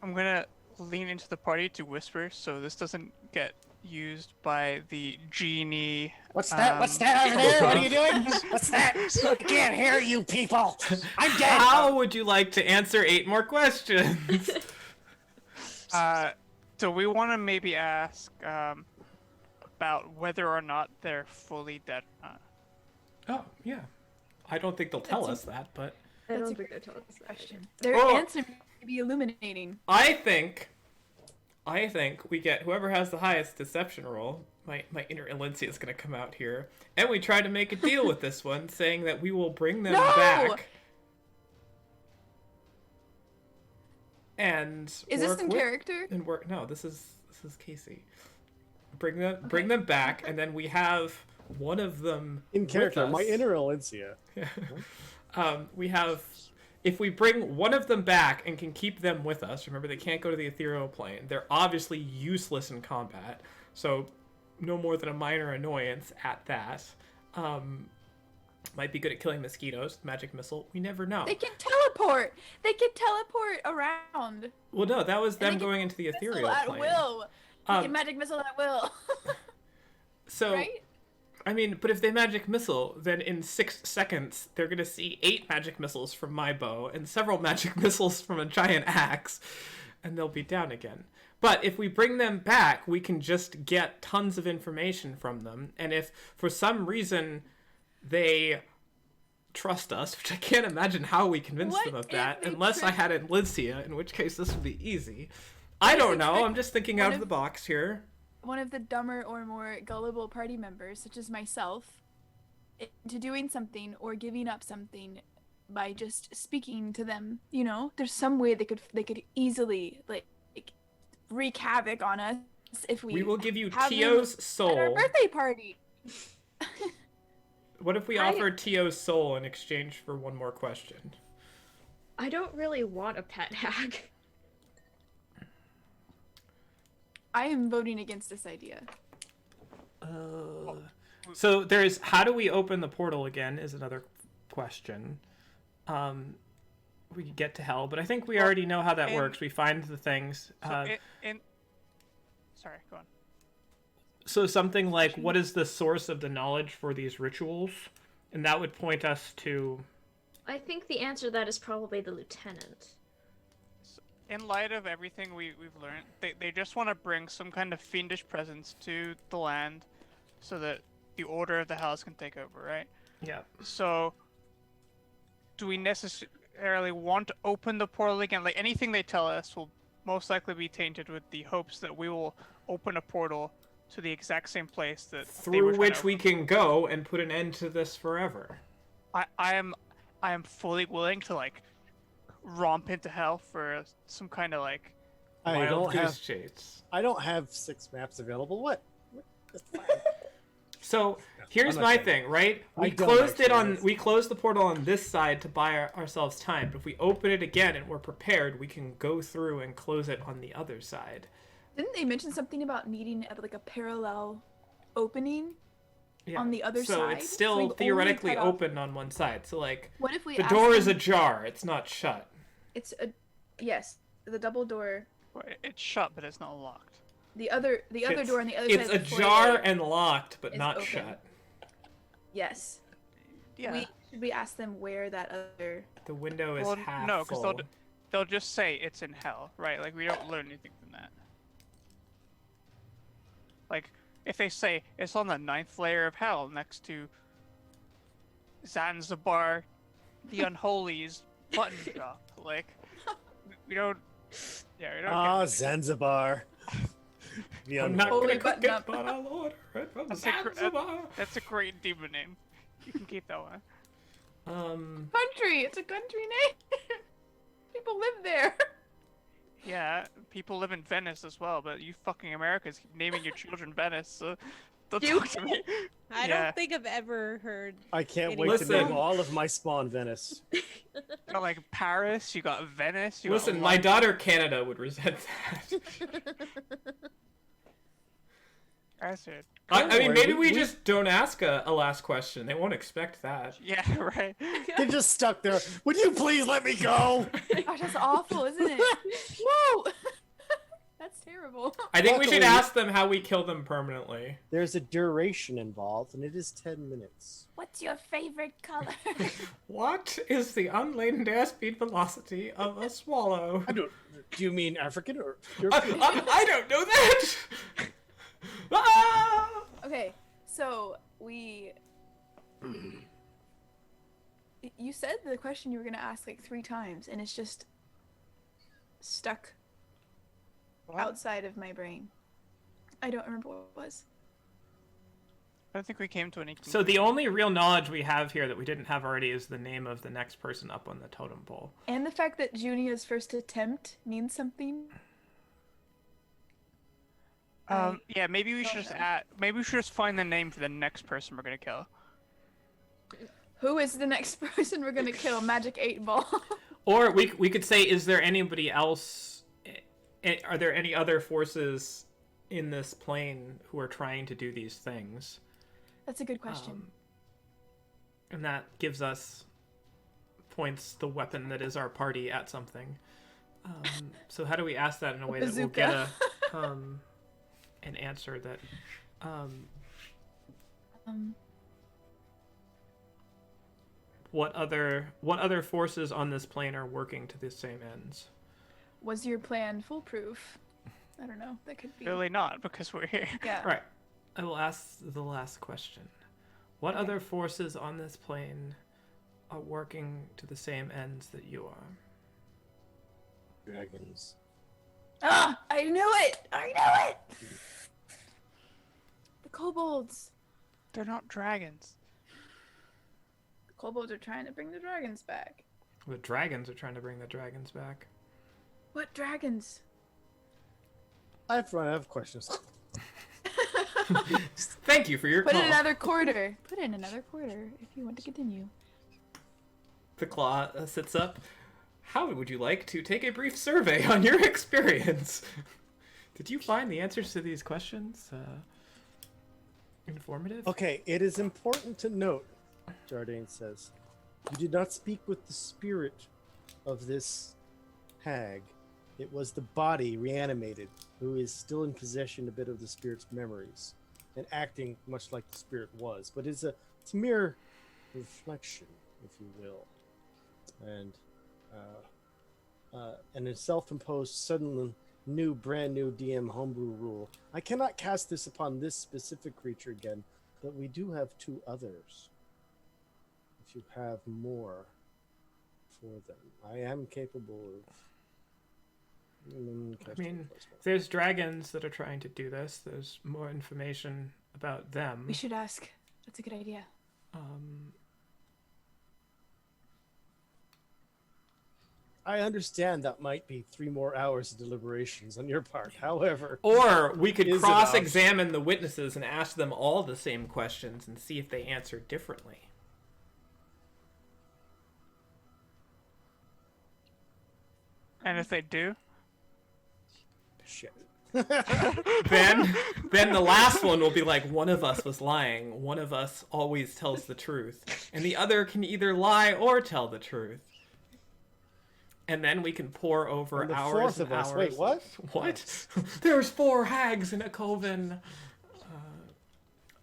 I'm gonna lean into the party to whisper so this doesn't get used by the genie. What's that? What's that over there? What are you doing? What's that? I can't hear you people. I'm dead. how would you like to answer 8 more questions? Do we want to maybe ask about whether or not they're fully dead? Oh, yeah. I don't think they'll tell us that, but I That's don't a think they're telling us that. Question. Their Oh. answer may be illuminating. I think we get whoever has the highest deception roll. My inner Alencia is going to come out here, and we try to make a deal with this one, saying that we will bring them No! back. And Is this work in with- character? And work. No, this is Casey. Bring them back, and then we have one of them In with character, us. my inner Alencia. We have, if we bring one of them back and can keep them with us, remember they can't go to the ethereal plane. They're obviously useless in combat, so no more than a minor annoyance at that. Might be good at killing mosquitoes, magic missile. We never know. They can teleport. They can teleport around. Well, no, that was them they can going into the ethereal Missile at plane. will. They Um, can magic missile at will. So, Right? I mean, but if they magic missile, then in 6 seconds, they're going to see 8 magic missiles from my bow and several magic missiles from a giant axe, and they'll be down again. But if we bring them back, we can just get tons of information from them, and if for some reason they trust us, which I can't imagine how we convince What them of if that, they unless I had Alencia, in which case this would be easy. I if don't they know, trick I'm just thinking one out of of- the box here. One of the dumber or more gullible party members, such as myself, into doing something or giving up something by just speaking to them. You know, there's some way they could easily like wreak havoc on us if we. We will give you have them Tio's at our soul. birthday party. What if we offered Tio's soul in exchange for one more question? I don't really want a pet hag. I am voting against this idea. So there's how do we open the portal again is another question. We could get to hell, but I think we already know how that and- works. We find the things. Sorry, go on. So something like, what is the source of the knowledge for these rituals? And that would point us to... I think the answer to that is probably the lieutenant. In light of everything we've learned, they just want to bring some kind of fiendish presence to the land so that the order of the house can take over, right? Yeah. So, do we necessarily want to open the portal again. Like anything they tell us will most likely be tainted with the hopes that we will open a portal to the exact same place that they were Through trying which to we can go and put an end to this forever. I am fully willing to like romp into hell for some kind of like I Wild don't goose have chase. I don't have 6 maps available. What? That's fine. So here's I'm not my saying thing, right? I We don't closed it actually, on. yes. We closed the portal on this side to buy ourselves time. But if we open it again and we're prepared, we can go through and close it on the other side. Didn't they mention something about needing like a parallel opening Yeah. on the other so side? it's So still we've only theoretically cut off- open on one side. So like What if we the ask door is them- ajar. It's not shut. It's a yes, the double door. it's shut, but it's not locked. The other It's- door on the other It's side. of the ajar foyer and locked, but is not open. shut. Yes. Yeah. Should we ask them where that other? The window is Well, half no, because full. they'll just say it's in hell, right? Like we don't learn anything from that. Like if they say it's on the 9th layer of hell next to Zanzibar, the Unholy's button drop, like we don't. Yeah, we don't. Ah, get- Zanzibar. The I'm not Holy gonna cook button it, up. but I'll order it from That's a gr- Zanzibar. That's a great demon name. You can keep that one. Country. It's a country name. People live there. Yeah, people live in Venice as well, but you fucking Americans keep naming your children Venice, so don't You- talk to me. I Yeah. don't think I've ever heard. I can't Any- wait to Listen. name all of my spawn Venice. You got like Paris, you got Venice, you Listen, got my London. daughter Canada would resent that. That's it. I Don't mean, worry, maybe we- we just don't ask a last question. They won't expect that. Yeah, right. They're just stuck there. Would you please let me go? Gosh, that's awful, isn't it? Whoa. That's terrible. I think we should Luckily- ask them how we kill them permanently. There's a duration involved, and it is 10 minutes. What's your favorite color? What is the unladen airspeed velocity of a swallow? I don't. Do you mean African or I, European? I don't know that. Ah! Okay, so we. You said the question you were gonna ask like 3 times, and it's just stuck What? outside of my brain. I don't remember what it was. I don't think we came to any. So the only real knowledge we have here that we didn't have already is the name of the next person up on the totem pole. And the fact that Junia's first attempt means something. Yeah, maybe we should just add. Maybe we should just find the name for the next person we're gonna kill. Who is the next person we're gonna kill? Magic 8 Ball. Or we could say, is there anybody else? Are there any other forces in this plane who are trying to do these things? That's a good question. And that gives us points the weapon that is our party at something. So how do we ask that in a way that we'll get an answer that what other forces on this plane are working to the same ends? Was your plan foolproof? I don't know. That could be. Clearly not, because we're here. Yeah. Right. I will ask the last question. What other forces on this plane are working to the same ends that you are? Dragons. Ah! I knew it! I knew it! The kobolds. They're not dragons. The kobolds are trying to bring the dragons back. The dragons are trying to bring the dragons back. What dragons? I have questions. Thank you for your Put call. in another quarter. Put in another quarter if you want to continue. The claw sits up. How would you like to take a brief survey on your experience? Did you find the answers to these questions informative? Okay, it is important to note, Jardine says, you did not speak with the spirit of this hag. It was the body reanimated, who is still in possession a bit of the spirit's memories, and acting much like the spirit was. But it's a mere reflection, if you will. And a self-imposed, suddenly brand new DM homebrew rule. I cannot cast this upon this specific creature again, but we do have 2 others. If you have more before then. I am capable of. I mean, there's dragons that are trying to do this. There's more information about them. We should ask. That's a good idea. I understand that might be 3 more hours of deliberations on your part. However, Or we could Is it cross-examine the witnesses and ask them all the same questions and see if they answer differently. And if they do, shit. Then the last one will be like, one of us was lying. One of us always tells the truth. And the other can either lie or tell the truth. And then we can pour over And the hours fourth and of us. hours. Wait, what? What? There's 4 hags in a coven.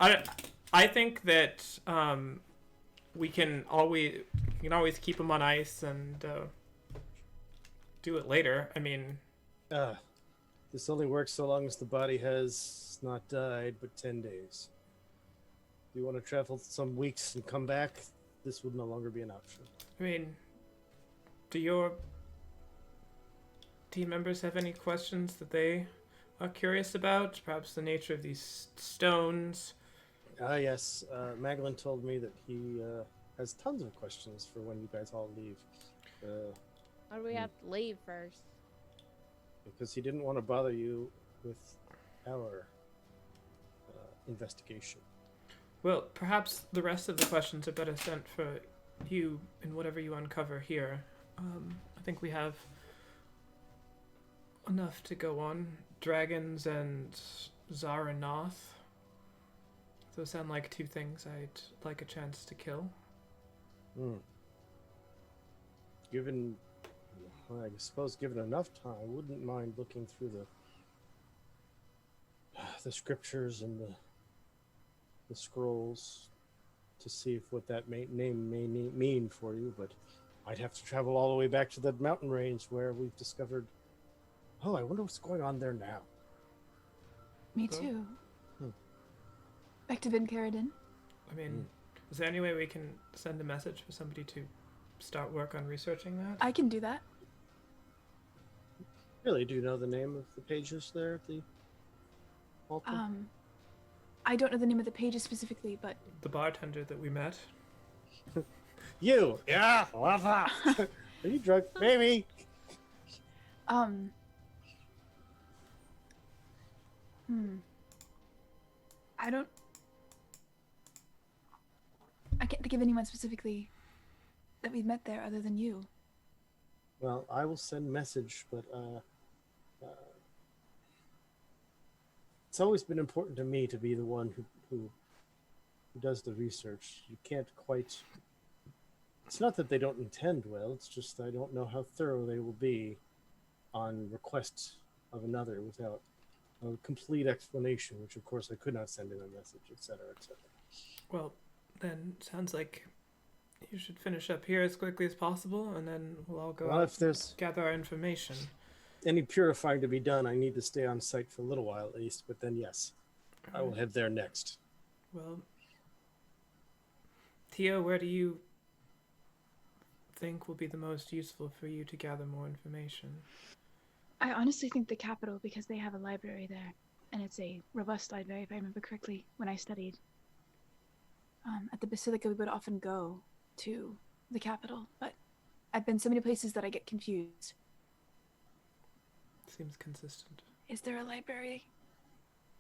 I think that we can always keep them on ice and do it later. I mean, This only works so long as the body has not died, but 10 days. If you want to travel some weeks and come back, this would no longer be an option. I mean, do your team members have any questions that they are curious about? Perhaps the nature of these stones? Yes. Maglin told me that he has tons of questions for when you guys all leave. Why do we have to leave first? Because he didn't want to bother you with our investigation. Well, perhaps the rest of the questions are better sent for you and whatever you uncover here. I think we have enough to go on. Dragons and Zaranoth. Those sound like 2 things I'd like a chance to kill. Given, well, I suppose, given enough time, I wouldn't mind looking through the scriptures and the scrolls to see if what that name may mean for you, but I'd have to travel all the way back to the mountain range where we've discovered. Oh, I wonder what's going on there now. Me too. Back to Ben Carradine. I mean, is there any way we can send a message for somebody to start work on researching that? I can do that. Really, do you know the name of the pages there at the altar? I don't know the name of the pages specifically, but The bartender that we met. You! Yeah! Love that! Are you drunk? Maybe! I can't think of anyone specifically that we've met there other than you. Well, I will send message, but it's always been important to me to be the one who does the research. You can't quite. It's not that they don't intend well. It's just I don't know how thorough they will be on request of another without a complete explanation, which of course I could not send in a message, etc., etc. Well, then sounds like you should finish up here as quickly as possible, and then we'll all go Well, out if there's gather our information. any purifying to be done, I need to stay on site for a little while at least, but then yes, I will head there next. Well, Tio, where do you think will be the most useful for you to gather more information? I honestly think the capital, because they have a library there, and it's a robust library, if I remember correctly, when I studied. At the Basilica, we would often go to the capital, but I've been so many places that I get confused. Seems consistent. Is there a library?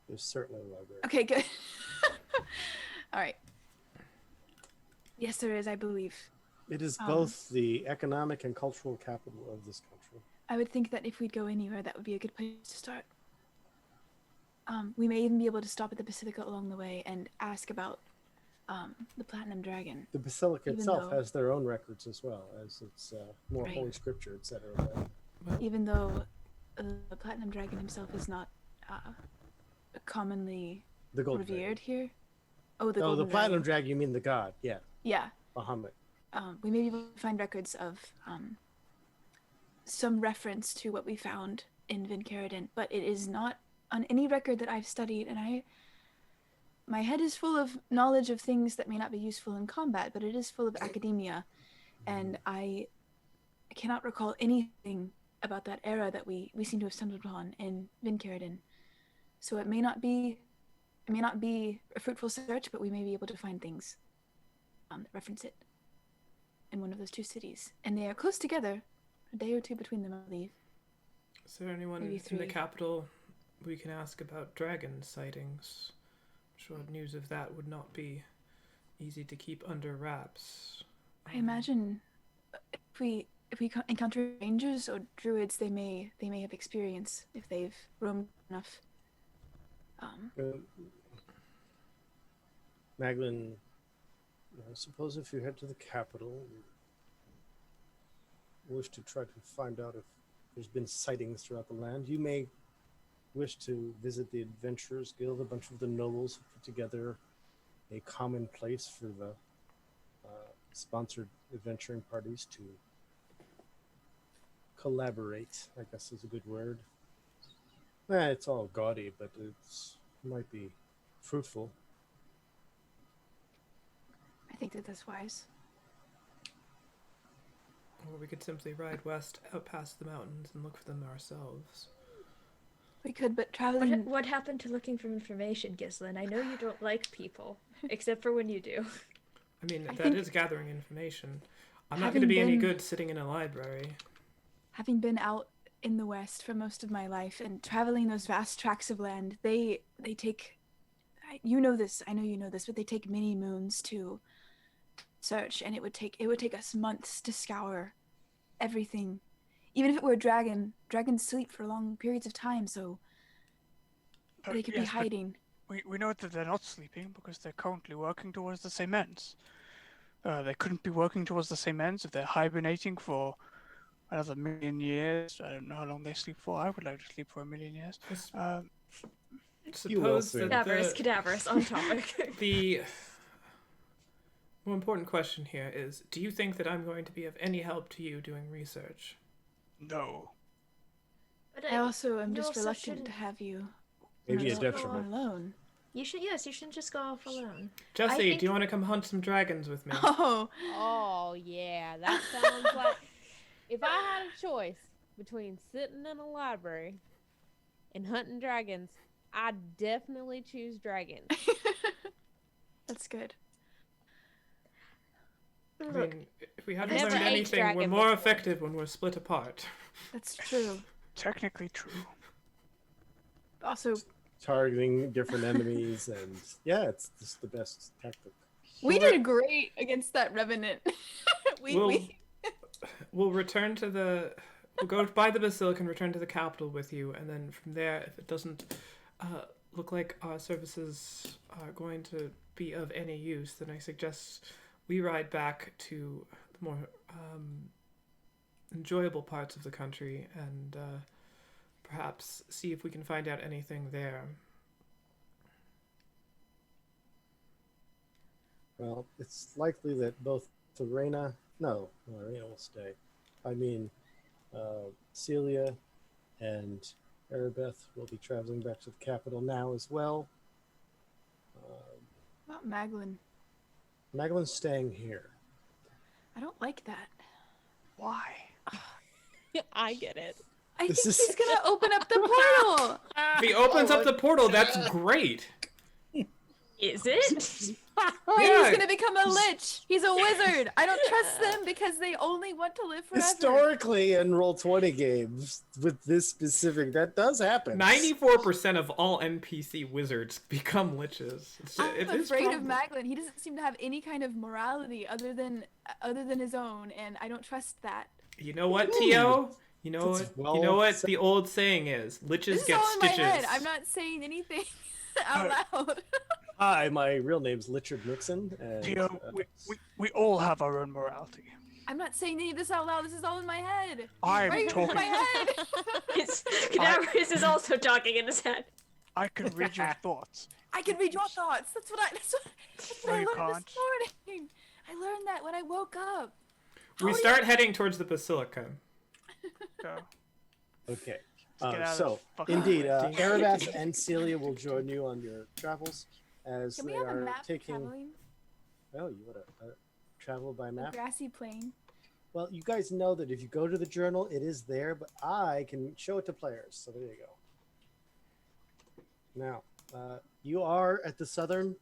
There's certainly a library. Okay, good. All right. Yes, there is, I believe. It is both the economic and cultural capital of this country. I would think that if we'd go anywhere, that would be a good place to start. We may even be able to stop at the Basilica along the way and ask about the Platinum Dragon. The Basilica Even itself though- has their own records as well, as its more Right. holy scripture, etc. Even though the Platinum Dragon himself is not commonly The gold revered here. Oh, the Oh, Golden the Platinum Dragon. Dragon, you mean the god? Yeah, Yeah. Bahamut. We may be able to find records of some reference to what we found in Vincaridin, but it is not on any record that I've studied, and my head is full of knowledge of things that may not be useful in combat, but it is full of academia, and I cannot recall anything about that era that we seem to have stumbled upon in Vincaridin. So it may not be a fruitful search, but we may be able to find things that reference it in one of those two cities. And they are close together, a day or two between them, I believe. Is there anyone Maybe in the 3. capital we can ask about dragon sightings? I'm sure news of that would not be easy to keep under wraps. I imagine if we encounter rangers or druids, they may have experience if they've roamed enough. Maglin, I suppose if you head to the capital, you wish to try to find out if there's been sightings throughout the land, you may wish to visit the Adventurers Guild. A bunch of the nobles have put together a common place for the sponsored adventuring parties to collaborate, I guess is a good word. It's all gaudy, but it might be fruitful. I think that's wise. Or we could simply ride west out past the mountains and look for them ourselves. We could, but traveling... What happened to looking for information, Ghislain? I know you don't like people, except for when you do. I mean, I that think is gathering information. I'm not going to be any good sitting in a library. Having been out in the West for most of my life and traveling those vast tracts of land, they take... You know this, I know you know this, but they take many moons to search, and it would take us months to scour everything. Even if it were a dragon, dragons sleep for long periods of time, so they could be hiding. We know that they're not sleeping because they're currently working towards the same ends. They couldn't be working towards the same ends if they're hibernating for another 1,000,000 years. I don't know how long they sleep for. I would like to sleep for 1,000,000 years. Suppose that Cadaverous, on topic. The more important question here is, do you think that I'm going to be of any help to you doing research? No. But I also am you just also reluctant shouldn't- to have you Maybe a go detriment. alone. You shouldn't just go off alone. Jesse, think- do you want to come hunt some dragons with me? Oh, Oh yeah, that sounds like if I had a choice between sitting in a library and hunting dragons, I'd definitely choose dragons. that's good. I Look, mean, if we haven't Never learned ate anything, we're dragon more before. effective when we're split apart. That's true. Technically true. Also, Targeting different enemies, and yeah, it's just the best tactic. we Well, did great against that revenant. We'll return to the... We'll go by the Basilica and return to the capital with you, and then from there, if it doesn't look like our services are going to be of any use, then I suggest we ride back to the more enjoyable parts of the country and perhaps see if we can find out anything there. Well, it's likely that both Arena will stay. I mean, Celia and Arabeth will be traveling back to the capital now as well. Not Maglin. Maglin's staying here. I don't like that. Why? I get it. I This think is- he's gonna open up the portal. If he opens up the portal, that's great! is it? And Yeah. he's gonna become a lich. He's a wizard. I don't trust them because they only want to live forever. Historically, in Roll20 games, with this specific, that does happen. 94% of all NPC wizards become liches. I'm afraid of Maglin. He doesn't seem to have any kind of morality other than his own, and I don't trust that. You know what, Tio? You know That's what? You know well what said. the old saying is: liches This is get all in my stitches. head. I'm not saying anything out loud. Hi, my real name's Richard Nixon. And, Theo, we all have our own morality. I'm not saying any of this out loud. This is all in my head. I'm Right in talking. my head. Cadaverous is also talking in his head. I can read your thoughts. I can read your thoughts. That's what No, I you learned can't. this morning. I learned that when I woke up. We start heading towards the Basilica. So, Okay. get out of So, the fucking indeed, way. Arabeth and Celia will join you on your travels as Can we they have a are map taking. traveling? Oh, you want to travel by A map? grassy plain. Well, you guys know that if you go to the journal, it is there, but I can show it to players. So there you go. Now, you are at the southern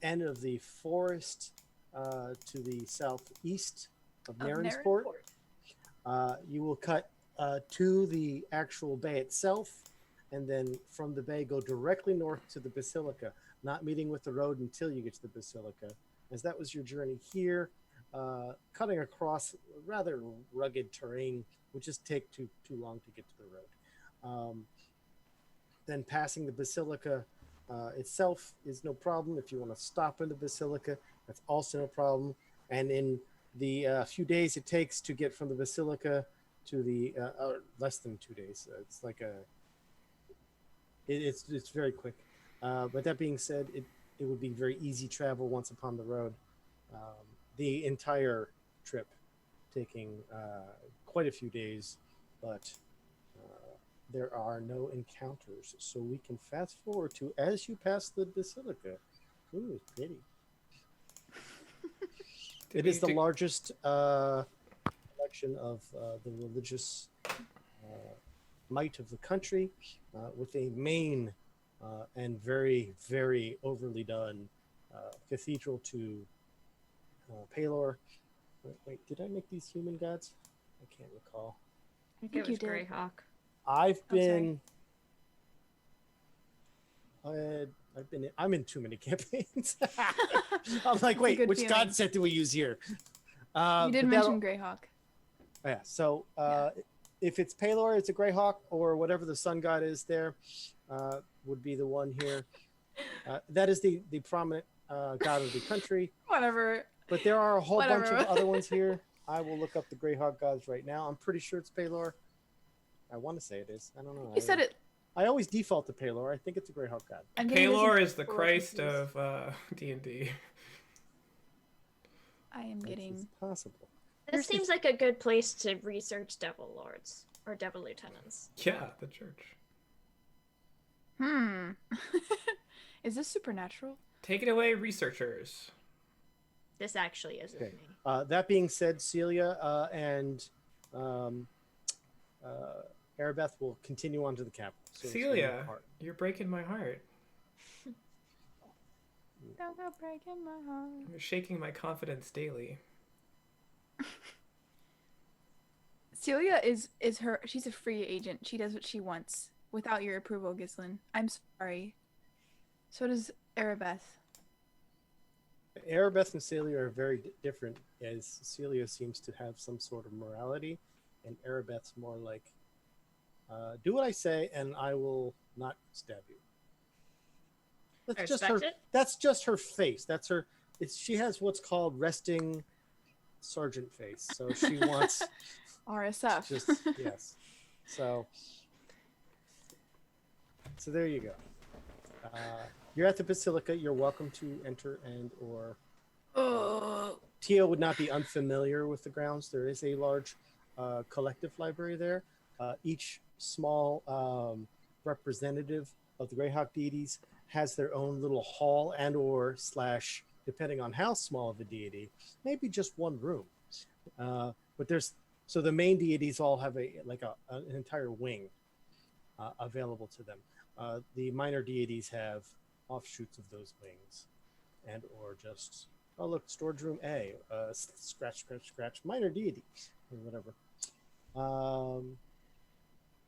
end of the forest to the southeast of Narensport. You will cut to the actual bay itself, and then from the bay go directly north to the Basilica, not meeting with the road until you get to the Basilica, as that was your journey here. Cutting across rather rugged terrain would just take too long to get to the road. Then passing the Basilica itself is no problem. If you want to stop in the Basilica, that's also no problem. And in the few days it takes to get from the Basilica to the less than 2 days, it's like it's very quick. But that being said, it would be very easy travel once upon the road. The entire trip taking quite a few days, but there are no encounters, so we can fast forward to as you pass the Basilica. Ooh, pretty. It is the largest collection of the religious might of the country, with a main and very, very overly done cathedral to Palor. Wait, did I make these human gods? I can't recall. I think it was Greyhawk. I'm in too many campaigns. I'm like, wait, which god set do we use here? You did mention Greyhawk. Yeah, so if it's Palor, it's a Greyhawk, or whatever the sun god is there, would be the one here. That is the prominent god of the country. Whatever. But there are a whole bunch of other ones here. I will look up the Greyhawk gods right now. I'm pretty sure it's Palor. I want to say it is. I don't know. You said it. I always default to Palor. I think it's a Greyhawk god. Palor is the Christ of D&D. I am getting possible. This seems like a good place to research Devil Lords or Devil Lieutenants. Yeah, the church. Is this supernatural? Take it away, researchers. This actually isn't Okay. me. That being said, Celia and Arabeth will continue on to the capital. So Celia, you're breaking my heart. Don't go breaking my heart. You're shaking my confidence daily. Celia is she's a free agent. She does what she wants without your approval, Ghislaine. I'm sorry. So does Arabeth. Arabeth and Celia are very different, as Celia seems to have some sort of morality, and Arabeth's more like, do what I say and I will not stab you. That's just her face. That's her. She has what's called resting sergeant face. So she wants RSF. Yes. So there you go. You're at the Basilica. You're welcome to enter or. Tio would not be unfamiliar with the grounds. There is a large collective library there. Each small representative of the Greyhawk deities has their own little hall and/or / depending on how small of a deity, maybe just one room. But so the main deities all have an entire wing available to them. The minor deities have offshoots of those wings, and/or just look, storage room A, scratch, minor deity, or whatever.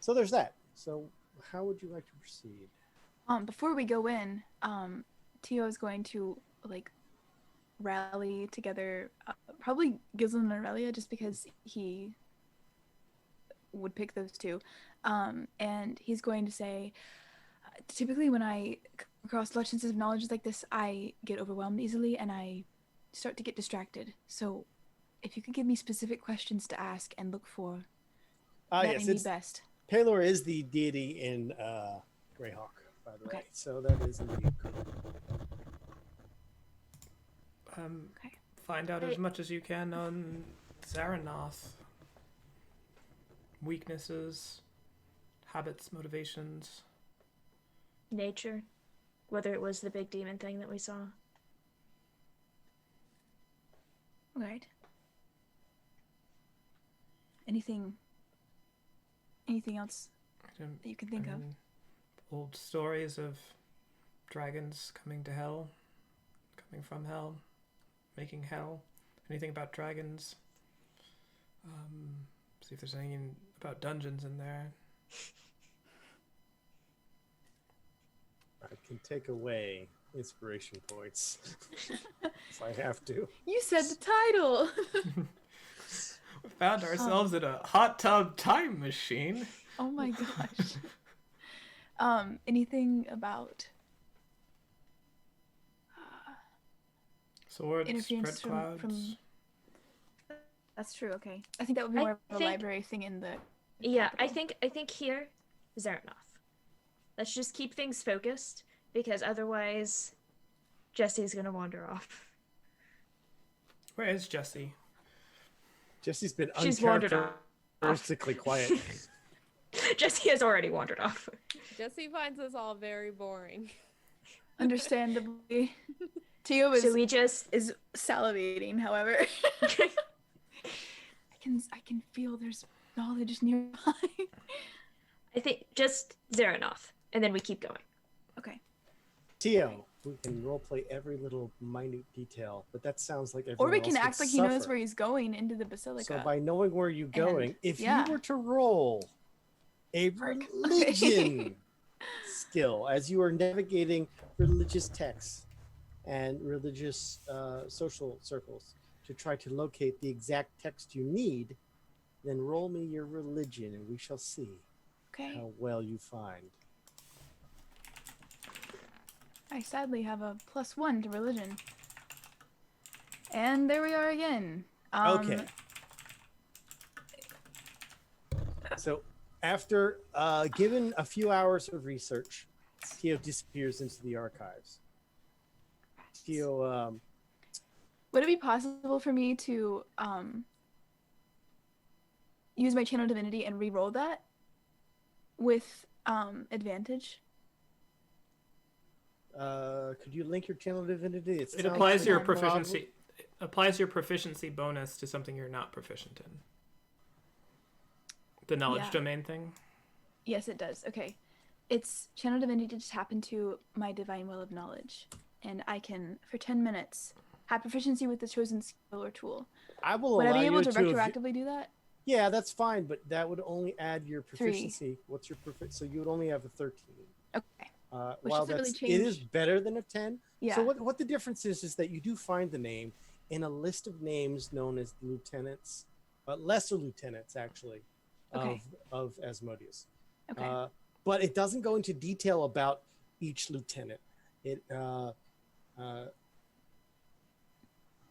So there's that. So how would you like to proceed? Before we go in, Tio is going to rally together, probably Ghislaine and Aurelia, just because he would pick those two. And he's going to say, typically when I come across large senses of knowledge like this, I get overwhelmed easily and I start to get distracted. So if you could give me specific questions to ask and look for, that yes, may be best. Palor is the deity in Greyhawk, by the way. So that is indeed correct. Find out as much as you can on Zaranoth. Weaknesses, habits, motivations. Nature. Whether it was the big demon thing that we saw. Right. Anything else that you can think of? Old stories of dragons coming to hell, coming from hell, making hell. Anything about dragons? See if there's anything about dungeons in there. I can take away inspiration points if I have to. You said the title. We found ourselves in a hot tub time machine. Oh my gosh. Anything about Swords, spread interference clouds. from... That's true. Okay, I think that would be I more of a think- library thing in the. Yeah, I capital. think here is there enough. Let's just keep things focused because otherwise Jesse's gonna wander off. Where is Jesse? Jesse's been She's wandered off. uncharacteristically quiet. Jesse has already wandered off. Jesse finds us all very boring. Understandably, Tio is So we just is salivating. However, I can feel there's knowledge nearby. I think just Xeranoth, and then we keep going. Okay. Tio, we can roleplay every little minute detail, but that sounds like Or everyone we can else act would like he knows suffer. where he's going into the basilica. So by knowing where you're going, if yeah. you were to roll a Frick. religion skill as you are navigating religious texts and religious social circles to try to locate the exact text you need, then roll me your religion and we shall see Okay. how well you find. I sadly have a +1 to religion. And there we are again. Okay. So after given a few hours of research, Tio disappears into the archives. Tio, Would it be possible for me to use my channel divinity and re-roll that with advantage? could you link your channel divinity? It sounds applies your like proficiency. It applies your proficiency bonus to something you're not proficient in. The knowledge Yeah. domain thing. Yes, it does. Okay. It's channel divinity to tap into my divine well of knowledge. And I can, for 10 minutes, have proficiency with the chosen skill or tool. I will Would I allow be able you to to retroactively do that? Yeah, that's fine, but that would only add your 3. proficiency. What's your so you would only have a 13. Okay. Which While doesn't really that's it is change. better than a 10. Yeah. So what the difference is that you do find the name in a list of names known as lieutenants, lesser lieutenants actually, Okay. of Asmodeus. Okay. But it doesn't go into detail about each lieutenant.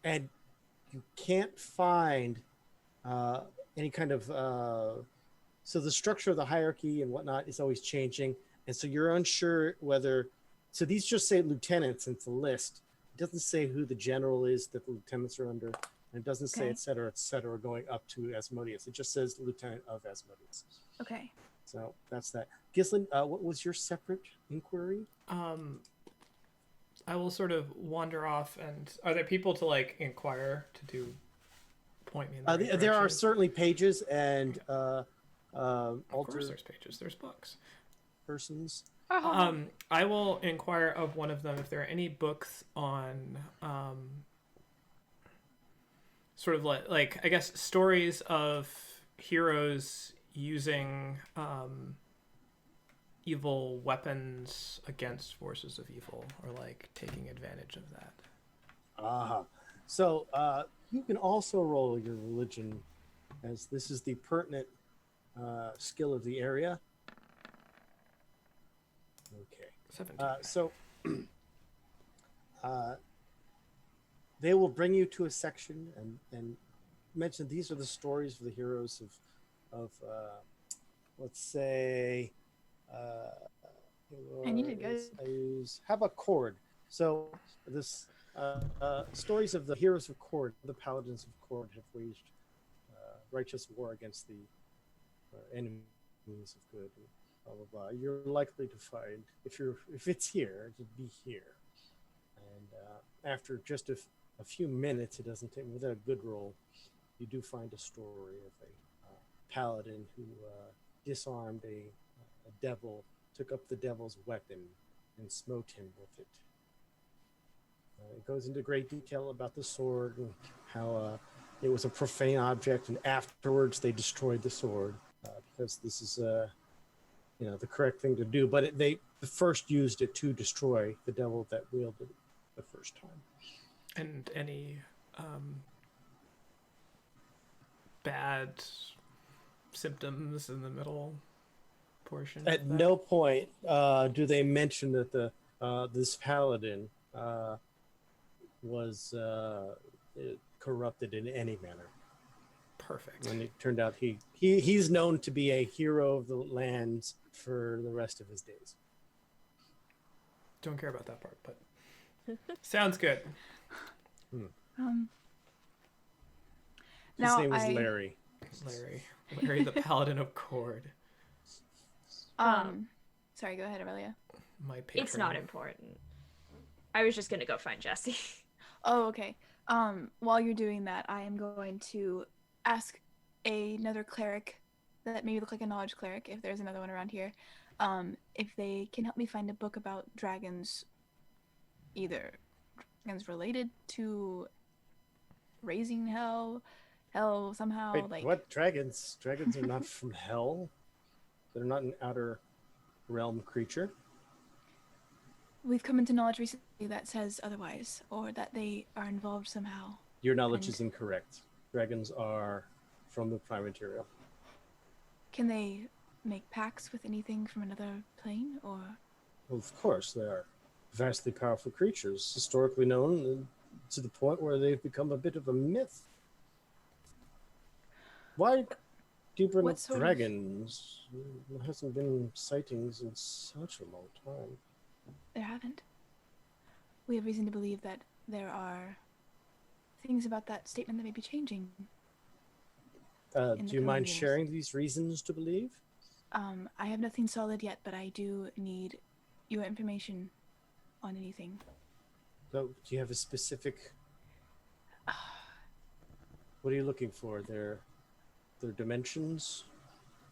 And you can't find any kind of so the structure of the hierarchy and whatnot is always changing, and so you're unsure whether. So these just say lieutenants. It's a list. It doesn't say who the general is that the lieutenants are under, and it doesn't say Okay. et cetera, going up to Asmodeus. It just says lieutenant of Asmodeus. Okay. So that's that. Gislin, what was your separate inquiry? I will sort of wander off, and are there people to like inquire to do point me in the right There are direction? certainly pages and Of course, altar there's pages. There's books. persons. I will inquire of one of them if there are any books on sort of like I guess stories of heroes using evil weapons against forces of evil, or like taking advantage of that. So you can also roll your religion, as this is the pertinent skill of the area. Okay. 17. So they will bring you to a section and mention these are the stories of the heroes of let's say I need to go. how about Cord? So this stories of the heroes of Cord, the paladins of Cord have waged righteous war against the enemies of good. Blah blah blah. You're likely to find if it's here to be here, and after just a few minutes, it doesn't take with a good roll, you do find a story of paladin who disarmed a devil, took up the devil's weapon, and smote him with it. It goes into great detail about the sword and how it was a profane object, and afterwards they destroyed the sword because this is the correct thing to do. But they first used it to destroy the devil that wielded it the first time. And any bad symptoms in the middle portion? At no point do they mention that this paladin was corrupted in any manner. Perfect. And it turned out he's known to be a hero of the lands for the rest of his days. Don't care about that part, but sounds good. His name was Larry. Larry the Paladin of Cord. Sorry, go ahead, Aurelia. My patron. It's not important. I was just gonna go find Jesse. Oh, okay. While you're doing that, I am going to ask another cleric that maybe look like a knowledge cleric, if there's another one around here, if they can help me find a book about dragons, either dragons related to raising hell somehow. Wait, like what? Dragons? Dragons are not from hell? They're not an outer realm creature? We've come into knowledge recently that says otherwise, or that they are involved somehow. Your knowledge is incorrect. Dragons are from the prime material. Can they make pacts with anything from another plane, or? Well, of course, they are vastly powerful creatures, historically known to the point where they've become a bit of a myth. Why do you bring up dragons? There hasn't been sightings in such a long time. There haven't. We have reason to believe that there are things about that statement that may be changing. Do you mind sharing these reasons to believe? I have nothing solid yet, but I do need your information on anything. So, do you have a specific... What are you looking for? Their dimensions?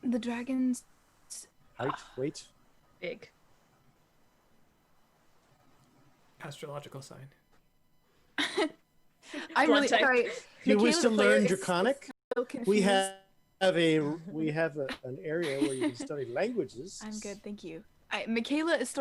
The dragons... Height? Weight? Big. Astrological sign. I'm really sorry. Do you wish to learn is Draconic? so confused. We have an area where you can study languages. I'm good, thank you. Michaela is still